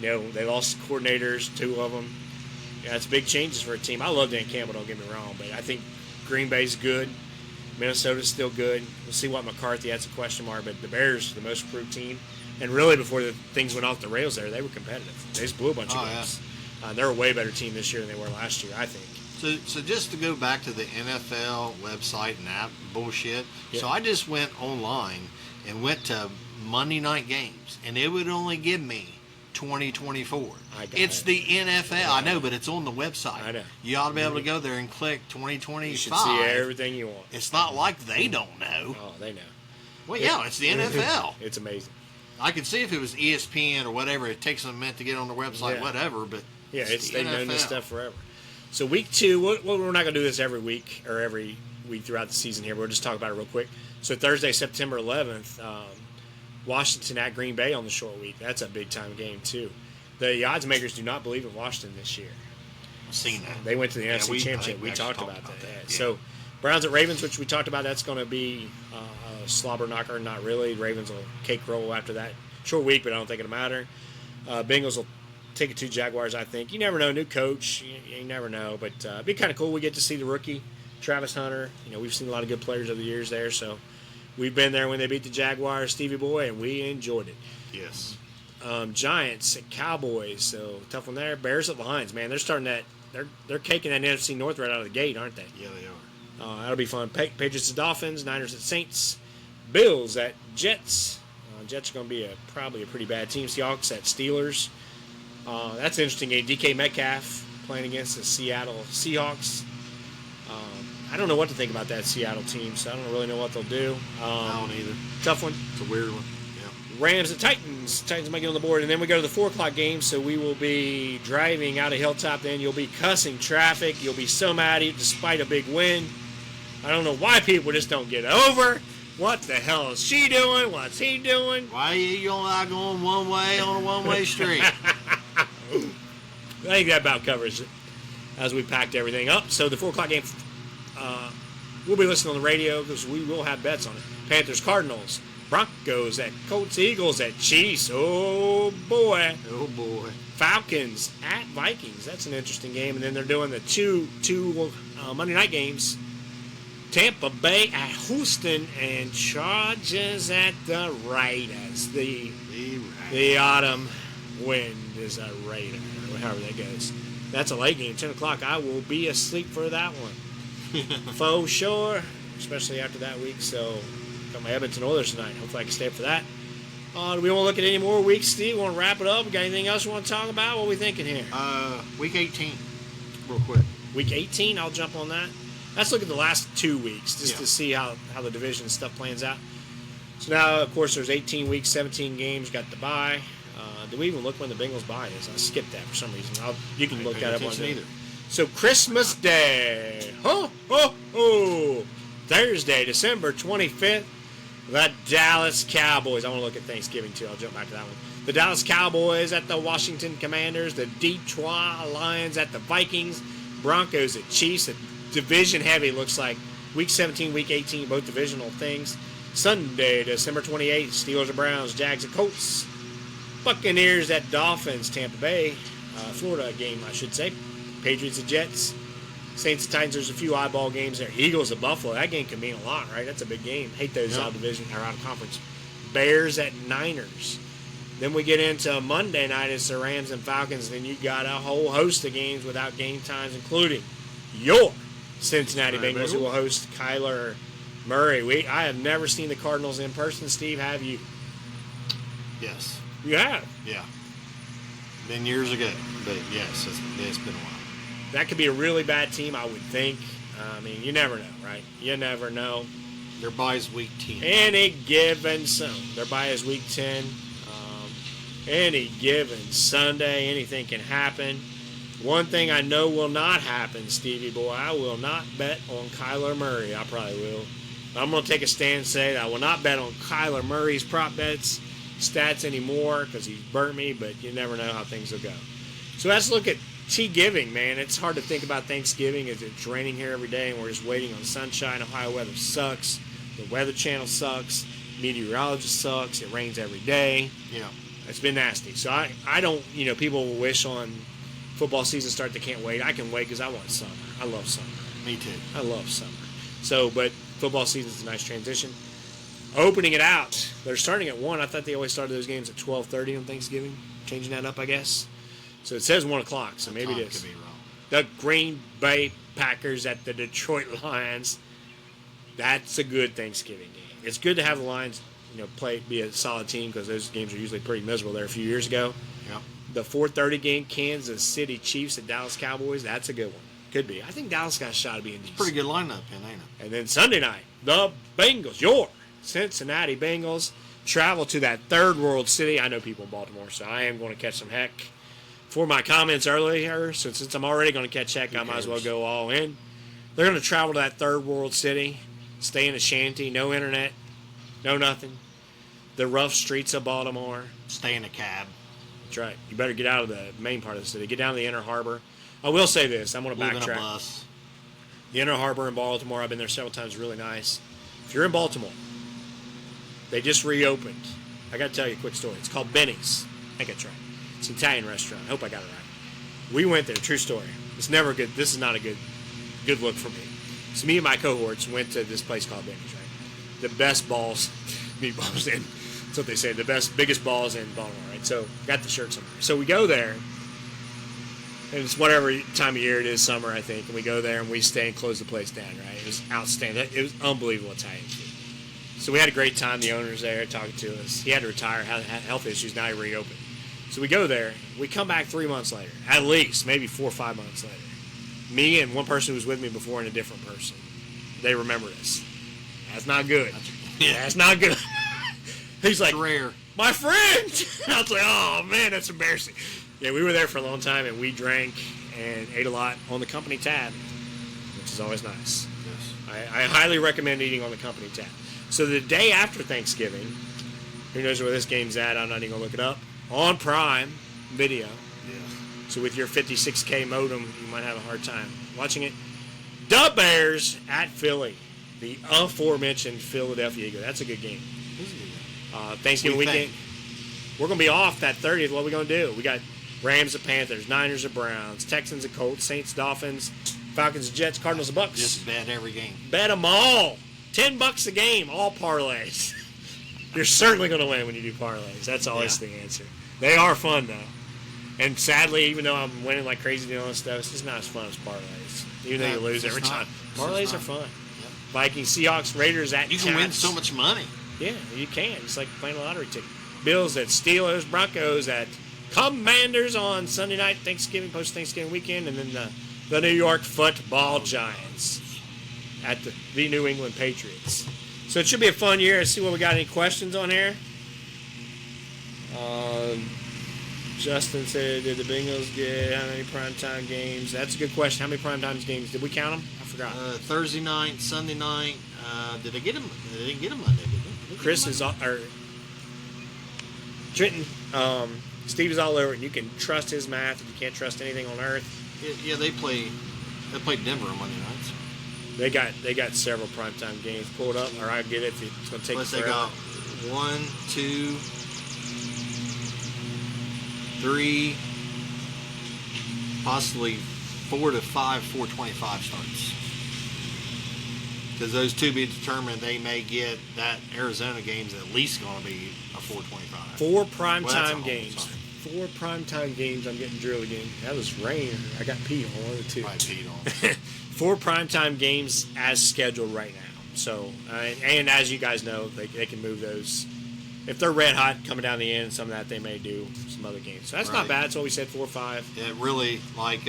They lost coordinators, 2 of them. Yeah, it's big changes for a team. I love Dan Campbell. Don't get me wrong, but I think Green Bay's good. Minnesota's still good. We'll see what McCarthy. That's a question mark. But the Bears are the most improved team. And really, before the things went off the rails there, they were competitive. They just blew a bunch of games. Yeah. They're a way better team this year than they were last year, I think. So just to go back to the NFL website and that bullshit. Yeah. So I just went online and went to Monday night games, and it would only give me 2024. It's the NFL. I know, but it's on the website. I know. You ought to be able to go there and click 2025. You should see everything you want. It's not like they don't know. Oh, they know. Well, yeah, it's the NFL. It's amazing. I could see if it was ESPN or whatever. It takes them a minute to get on their website, whatever. But they've known this stuff forever. So week 2, we're not going to do this every week or every week throughout the season here. We'll just talk about it real quick. So Thursday, September 11th, Washington at Green Bay on the short week. That's a big-time game, too. The odds makers do not believe in Washington this year. I've seen that. They went to the NFC Championship. We talked about that. Yeah. So Browns at Ravens, which we talked about, that's going to be a slobber knocker. Not really. Ravens will cake roll after that short week, but I don't think it'll matter. Bengals will take it to Jaguars, I think. You never know. New coach. You never know. But it'd be kind of cool. We get to see the rookie, Travis Hunter. We've seen a lot of good players over the years there, so we've been there when they beat the Jaguars, Stevie Boy, and we enjoyed it. Yes. Giants at Cowboys, so tough one there. Bears at Lions, man, they're starting that. They're caking that NFC North right out of the gate, aren't they? Yeah, they are. That'll be fun. Patriots at Dolphins, Niners at Saints, Bills at Jets. Jets are going to be probably a pretty bad team. Seahawks at Steelers. That's an interesting game. DK Metcalf playing against the Seattle Seahawks. I don't know what to think about that Seattle team, so I don't really know what they'll do. I don't either. Tough one. It's a weird one. Rams and Titans. Titans might get on the board. And then we go to the 4 o'clock game, so we will be driving out of Hilltop. Then you'll be cussing traffic. You'll be so mad at you despite a big win. I don't know why people just don't get over What the hell is she doing? What's he doing? Why you don't like going one way on a one-way street? I think that about covers it as we packed everything up. So the 4 o'clock game, we'll be listening on the radio because we will have bets on it. Panthers, Cardinals, Broncos at Colts, Eagles at Chiefs. Oh, boy. Oh, boy. Falcons at Vikings. That's an interesting game. And then they're doing the two Monday night games. Tampa Bay at Houston and Chargers at the Raiders. The autumn wind is a Raider, or however that goes. That's a late game, 10 o'clock. I will be asleep for that one. For sure, especially after that week. So, got my Edmonton Oilers tonight. Hopefully I can stay up for that. Do we want to look at any more weeks, Steve? Want to wrap it up? Got anything else you want to talk about? What are we thinking here? Week 18, real quick. Week 18, I'll jump on that. Let's look at the last 2 weeks just to see how the division stuff plans out. So now, of course, there's 18 weeks, 17 games. Got the bye. Do we even look when the Bengals bye is? I skipped that for some reason. You can look that up on there. So Christmas Day. Thursday, December 25th. The Dallas Cowboys. I want to look at Thanksgiving, too. I'll jump back to that one. The Dallas Cowboys at the Washington Commanders. The Detroit Lions at the Vikings. Broncos at Chiefs. Division heavy, looks like. Week 17, Week 18, both divisional things. Sunday, December 28th. Steelers at Browns. Jags at Colts. Buccaneers at Dolphins. Tampa Bay. Florida game, I should say. Patriots at Jets. Saints at Titans, there's a few eyeball games there. Eagles at Buffalo, that game can mean a lot, right? That's a big game. Hate those out of division or out of conference. Bears at Niners. Then we get into Monday night, it's the Rams and Falcons. Then you got a whole host of games without game times, including your Cincinnati Bengals, who will host Kyler Murray. I have never seen the Cardinals in person. Steve, have you? Yes. You have? Yeah. Been years ago, but yes, it's been a while. That could be a really bad team, I would think. I mean, you never know, right? You never know. Their bye is week 10. Any given Sunday. Their bye is week 10. Any given Sunday, anything can happen. One thing I know will not happen, Stevie boy, I will not bet on Kyler Murray. I probably will. I'm going to take a stand and say that I will not bet on Kyler Murray's prop bets, stats anymore, because he's burnt me, but you never know how things will go. So let's look at Tea-giving, man. It's hard to think about Thanksgiving as it's raining here every day and we're just waiting on sunshine. Ohio weather sucks. The Weather Channel sucks. Meteorologist sucks. It rains every day. Yeah. It's been nasty. So I don't, people will wish on football season start, they can't wait. I can wait because I want summer. I love summer. Me too. I love summer. So, but football season is a nice transition. Opening it out. They're starting at 1. I thought they always started those games at 12:30 on Thanksgiving. Changing that up, I guess. So it says 1 o'clock, so maybe it is. Could be wrong. The Green Bay Packers at the Detroit Lions. That's a good Thanksgiving game. It's good to have the Lions, be a solid team because those games are usually pretty miserable there a few years ago. Yeah. The 4:30 game, Kansas City Chiefs at Dallas Cowboys. That's a good one. Could be. I think Dallas got a shot of being decent. Pretty good lineup, ain't it? And then Sunday night, the Bengals, your Cincinnati Bengals, travel to that third world city. I know people in Baltimore, so I am going to catch some heck. For my comments earlier, so since I'm already going to catch heck, I might as well go all in. They're going to travel to that third world city, stay in a shanty, no internet, no nothing. The rough streets of Baltimore. Stay in a cab. That's right. You better get out of the main part of the city. Get down to the inner harbor. I will say this. I'm going to backtrack. Live in a bus. The inner harbor in Baltimore, I've been there several times, really nice. If you're in Baltimore, they just reopened. I got to tell you a quick story. It's called Benny's. I think that's right. It's an Italian restaurant. I hope I got it right. We went there. True story. It's never good. This is not a good look for me. So me and my cohorts went to this place called Benny's, right? The best balls, meatballs, and that's what they say. The biggest balls in Baltimore, right? So got the shirt somewhere. So we go there, and it's whatever time of year it is, summer, I think. And we go there and we stay and close the place down, right? It was outstanding. It was unbelievable Italian food. So we had a great time. The owner's there talking to us. He had to retire, had health issues. Now he reopened. So we go there. We come back 3 months later, at least, maybe 4 or 5 months later. Me and one person who was with me before and a different person. They remember us. That's not good. That's not good. He's like, rare. My friend. I was like, oh, man, that's embarrassing. Yeah, we were there for a long time, and we drank and ate a lot on the company tab, which is always nice. Yes. I highly recommend eating on the company tab. So the day after Thanksgiving, who knows where this game's at? I'm not even going to look it up. On Prime Video. Yeah. So with your 56K modem, you might have a hard time watching it. The Bears at Philly. The aforementioned Philadelphia Eagles. That's a good game. Thanksgiving weekend. We're going to be off that 30th. What are we going to do? We got Rams and Panthers, Niners and Browns, Texans and Colts, Saints, Dolphins, Falcons and Jets, Cardinals and Bucks. Just bet every game. Bet them all. $10 a game, all parlays. You're certainly going to win when you do parlays. That's always the answer. They are fun, though. And sadly, even though I'm winning like crazy doing all this stuff, it's just not as fun as parlays. Even though you lose every time. Parlays are fun. Yep. Vikings, Seahawks, Raiders at You can Cats. win so much money. Yeah, you can. It's like playing a lottery ticket. Bills at Steelers, Broncos at Commanders on Sunday night, Thanksgiving, post-Thanksgiving weekend, and then the New York Football Giants at the New England Patriots. So it should be a fun year. Let's see what we got. Any questions on here? Justin said, did the Bengals get how many primetime games? That's a good question. How many primetime games? Did we count them? I forgot. Thursday night, Sunday night. Did they get them? They didn't get them Monday, did they? Chris is or Trenton. Steve is all over it. You can trust his math. If you can't trust anything on earth. Yeah, they played Denver on Monday nights. They got several primetime games. Pull it up, or I get it. If it's going to take Plus forever. they got 1, 2, 3, possibly 4 to 5 4:25 starts. Because those to be determined, they may get that Arizona game's at least going to be a 4:25. 4 primetime Well, games. sorry. 4 primetime games. I'm getting drilled again. That was rain. I got peed on one of the two. Probably peed on. 4 primetime games as scheduled right now. So, and as you guys know, they can move those. If they're red hot coming down the end, some of that they may do some other games. So that's not bad. That's what we said, 4 or 5. Yeah, really, like,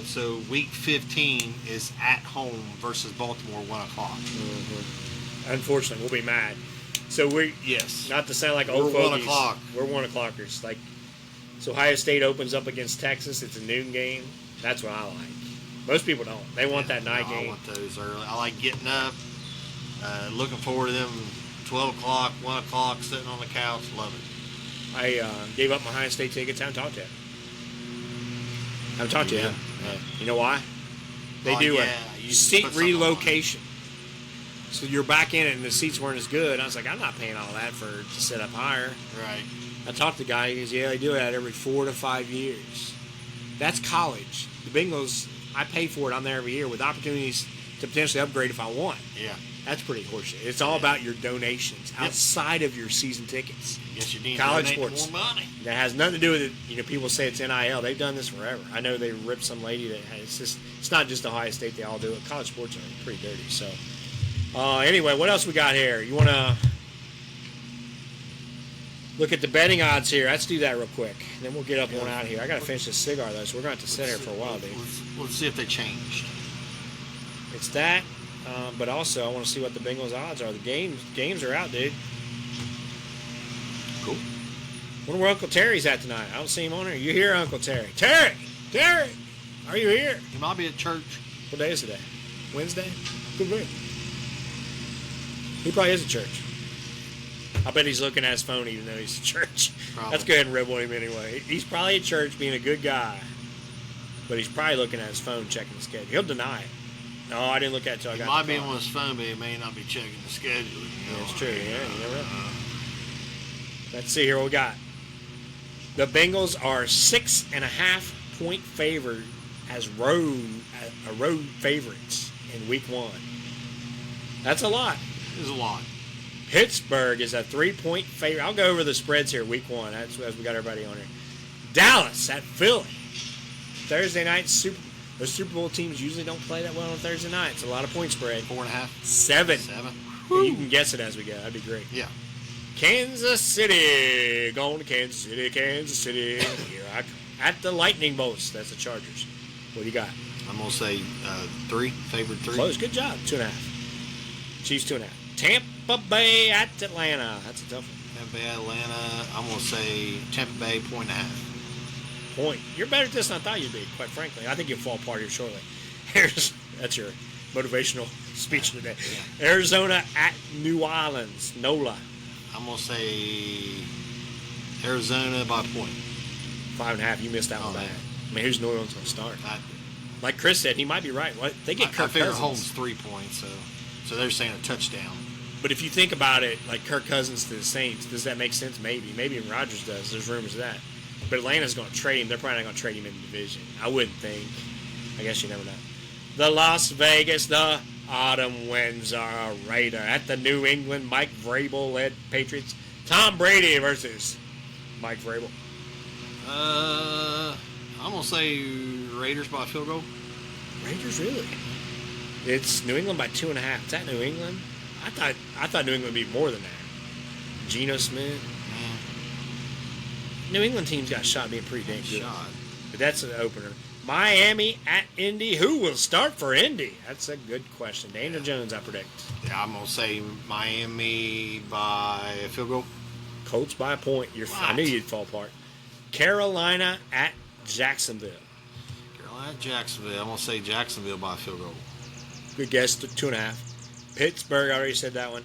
so week 15 is at home versus Baltimore, 1 o'clock. Mm-hmm. Unfortunately, we'll be mad. So Yes. not to sound like old We're 1 fogies, o'clock. We're 1 o'clockers. Like, so Ohio State opens up against Texas. It's a noon game. That's what I like. Most people don't. They want that night game. I want those early. I like getting up, looking forward to them. 12 o'clock, 1 o'clock, sitting on the couch, love it. I gave up my Ohio State tickets. I haven't talked to you. I haven't talked to you. Yeah. You know why? They do a seat relocation. So you're back in it, and the seats weren't as good. I was like, I'm not paying all that to sit up higher. Right. I talked to the guy. He goes, yeah, they do that every 4 to 5 years. That's college. The Bengals, I pay for it. I'm there every year with opportunities to potentially upgrade if I want. Yeah. That's pretty horseshit. It's all about your donations outside of your season tickets. Guess you need College to donate sports. more money. That has nothing to do with it. You know, people say it's NIL. They've done this forever. I know they ripped some lady that it's not just Ohio State. They all do it. College sports are pretty dirty. So, anyway, what else we got here? You want to look at the betting odds here? Let's do that real quick. And then we'll get up on out of here. I got to finish this cigar, though, so we're going to have to sit here for a while, dude. Let's see if they changed. It's that. But also, I want to see what the Bengals odds are. The games are out, dude. Cool. Wonder where Uncle Terry's at tonight. I don't see him on here. You here, Uncle Terry? Terry! Are you here? He might be at church. What day is today? Wednesday? Good week. He probably is at church. I bet he's looking at his phone even though he's at church. Probably. Let's go ahead and rib on him anyway. He's probably at church being a good guy. But he's probably looking at his phone checking the schedule. He'll deny it. No, I didn't look at it until I got He might the be car. on his phone, but he may not be checking the schedule. Yeah, it's true. Yeah, you never know. Let's see here what we got. The Bengals are 6.5 point favored as road favorites in Week 1. That's a lot. There's a lot. Pittsburgh is a 3-point favorite. I'll go over the spreads here. Week 1. That's as we got everybody on here. Dallas at Philly. Thursday night Those Super Bowl teams usually don't play that well on Thursday night. It's a lot of point spread. 4.5. 7. 7. You can guess it as we go. That'd be great. Yeah. Kansas City. Going to Kansas City. Here I come. At the Lightning Bolts. That's the Chargers. What do you got? I'm going to say 3. Favored 3. Close. Good job. 2.5. Chiefs 2.5. Tampa Bay at Atlanta. That's a tough one. Tampa Bay, Atlanta. I'm going to say Tampa Bay, 1.5. Point. You're better at this than I thought you'd be, quite frankly. I think you'll fall apart here shortly. That's your motivational speech today. Arizona at New Orleans. NOLA. I'm going to say Arizona by a point. 5.5. You missed that one bad. I mean, who's New Orleans going to start? Like Chris said, he might be right. What they get Kirk I figure Cousins. Holmes 3 points, so they're saying a touchdown. But if you think about it, like Kirk Cousins to the Saints, does that make sense? Maybe. Maybe even Rodgers does. There's rumors of that. But Atlanta's going to trade him. They're probably not going to trade him in the division. I wouldn't think. I guess you never know. The Las Vegas, the Autumn Winds are a Raider at the New England Mike Vrabel-led Patriots. Tom Brady versus Mike Vrabel. I'm going to say Raiders by a field goal. Raiders, really? It's New England by 2.5. Is that New England? I thought New England would be more than that. Geno Smith. New England team's got a shot being pretty dang good. But that's an opener. Miami at Indy. Who will start for Indy? That's a good question. Daniel Jones, I predict. Yeah, I'm going to say Miami by a field goal. Colts by a point. I knew you'd fall apart. Carolina at Jacksonville. Carolina at Jacksonville. I'm going to say Jacksonville by a field goal. Good guess, 2.5. Pittsburgh, I already said that one.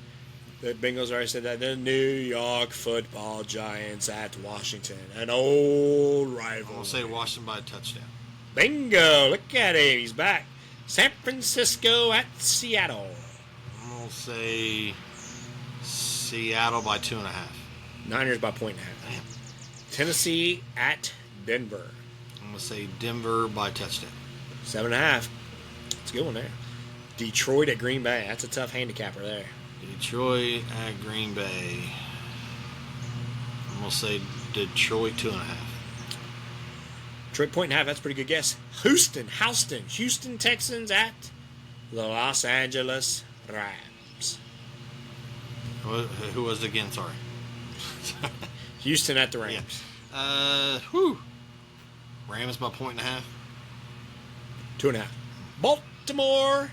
The Bengals already said that. The New York Football Giants at Washington. An old rival. I'm going to say Washington by a touchdown. Bingo. Look at him. He's back. San Francisco at Seattle. I'm going to say Seattle by 2.5. Niners by 1.5. Damn. Tennessee at Denver. I'm going to say Denver by touchdown. 7.5. It's a good one there. Detroit at Green Bay. That's a tough handicapper there. Detroit at Green Bay. I'm going to say Detroit 2.5. Detroit 1.5. That's a pretty good guess. Houston Texans at the Los Angeles Rams. Who was it again? Sorry. Houston at the Rams. Yeah. Rams by 1.5. 2.5. Baltimore.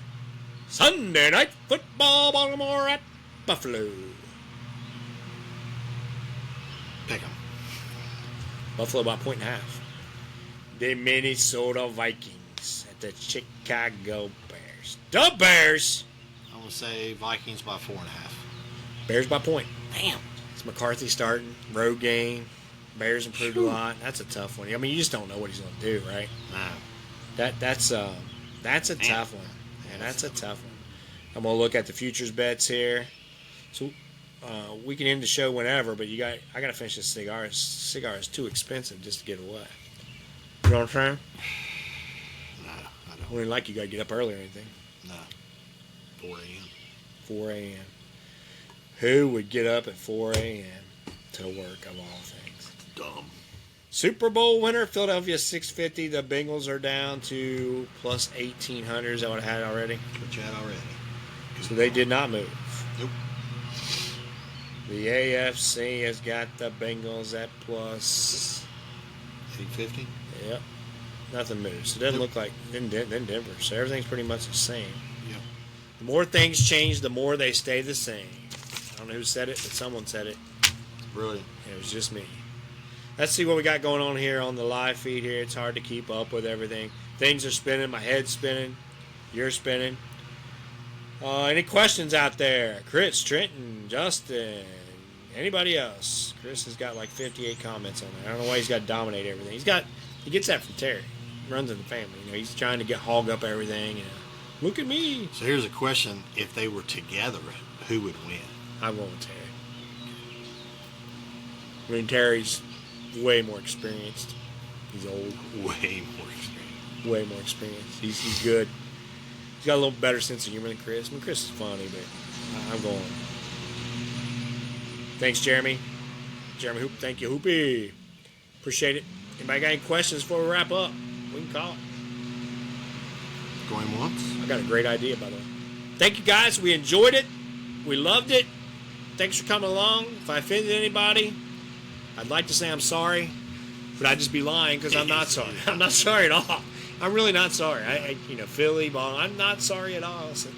Sunday Night Football. Baltimore at Buffalo. Pick 'em. Buffalo by 1.5. The Minnesota Vikings at the Chicago Bears. The Bears. I'm going to say Vikings by 4.5. Bears by point. Damn. It's McCarthy starting. Road game. Bears improved a lot. That's a tough one. I mean, you just don't know what he's going to do, right? No. That's a tough one. Man, that's a tough one. I'm going to look at the futures bets here. So we can end the show whenever, but I got to finish this cigar. This cigar is too expensive just to give away. You know what I'm saying? No, I don't. Wouldn't like you got to get up early or anything. No. 4 a.m. 4 a.m. Who would get up at 4 a.m. to work of all things? Dumb. Super Bowl winner, Philadelphia 650. The Bengals are down to plus 1,800. Is that what I had already? What you had already. So they did not move. Nope. The AFC has got the Bengals at plus 850. Yep. Nothing moves. So it doesn't look like then Denver. So everything's pretty much the same. Yep. The more things change, the more they stay the same. I don't know who said it, but someone said it. Brilliant. It was just me. Let's see what we got going on here on the live feed here. It's hard to keep up with everything. Things are spinning. My head's spinning. You're spinning. Any questions out there? Chris, Trenton, Justin, anybody else? Chris has got like 58 comments on there. I don't know why he's got to dominate everything. He gets that from Terry. He runs in the family. You know, he's trying to hog up everything. Look at me. So here's a question: if they were together, who would win? I'm going with Terry. I mean, Terry's way more experienced. He's old. Way more experienced. Way more experienced. He's good. He's got a little better sense of humor than Chris. I mean, Chris is funny, but I'm going. Thanks, Jeremy. Jeremy Hoop, thank you, Hoopy. Appreciate it. Anybody got any questions before we wrap up? We can call it. Going once. I got a great idea, by the way. Thank you, guys. We enjoyed it. We loved it. Thanks for coming along. If I offended anybody, I'd like to say I'm sorry, but I'd just be lying because I'm not sorry. I'm not sorry at all. I'm really not sorry. Philly, Baltimore, I'm not sorry at all. So,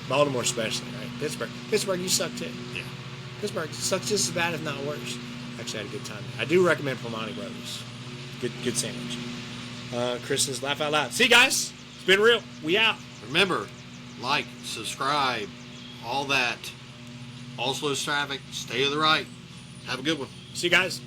Baltimore especially, right? Pittsburgh, you suck too. Yeah. Pittsburgh sucks just as bad, if not worse. Actually, I had a good time. I do recommend Pomani Brothers. Good sandwich. Chris says, laugh out loud. See you guys. It's been real. We out. Remember, like, subscribe, all that. All slow traffic, stay to the right. Have a good one. See you guys.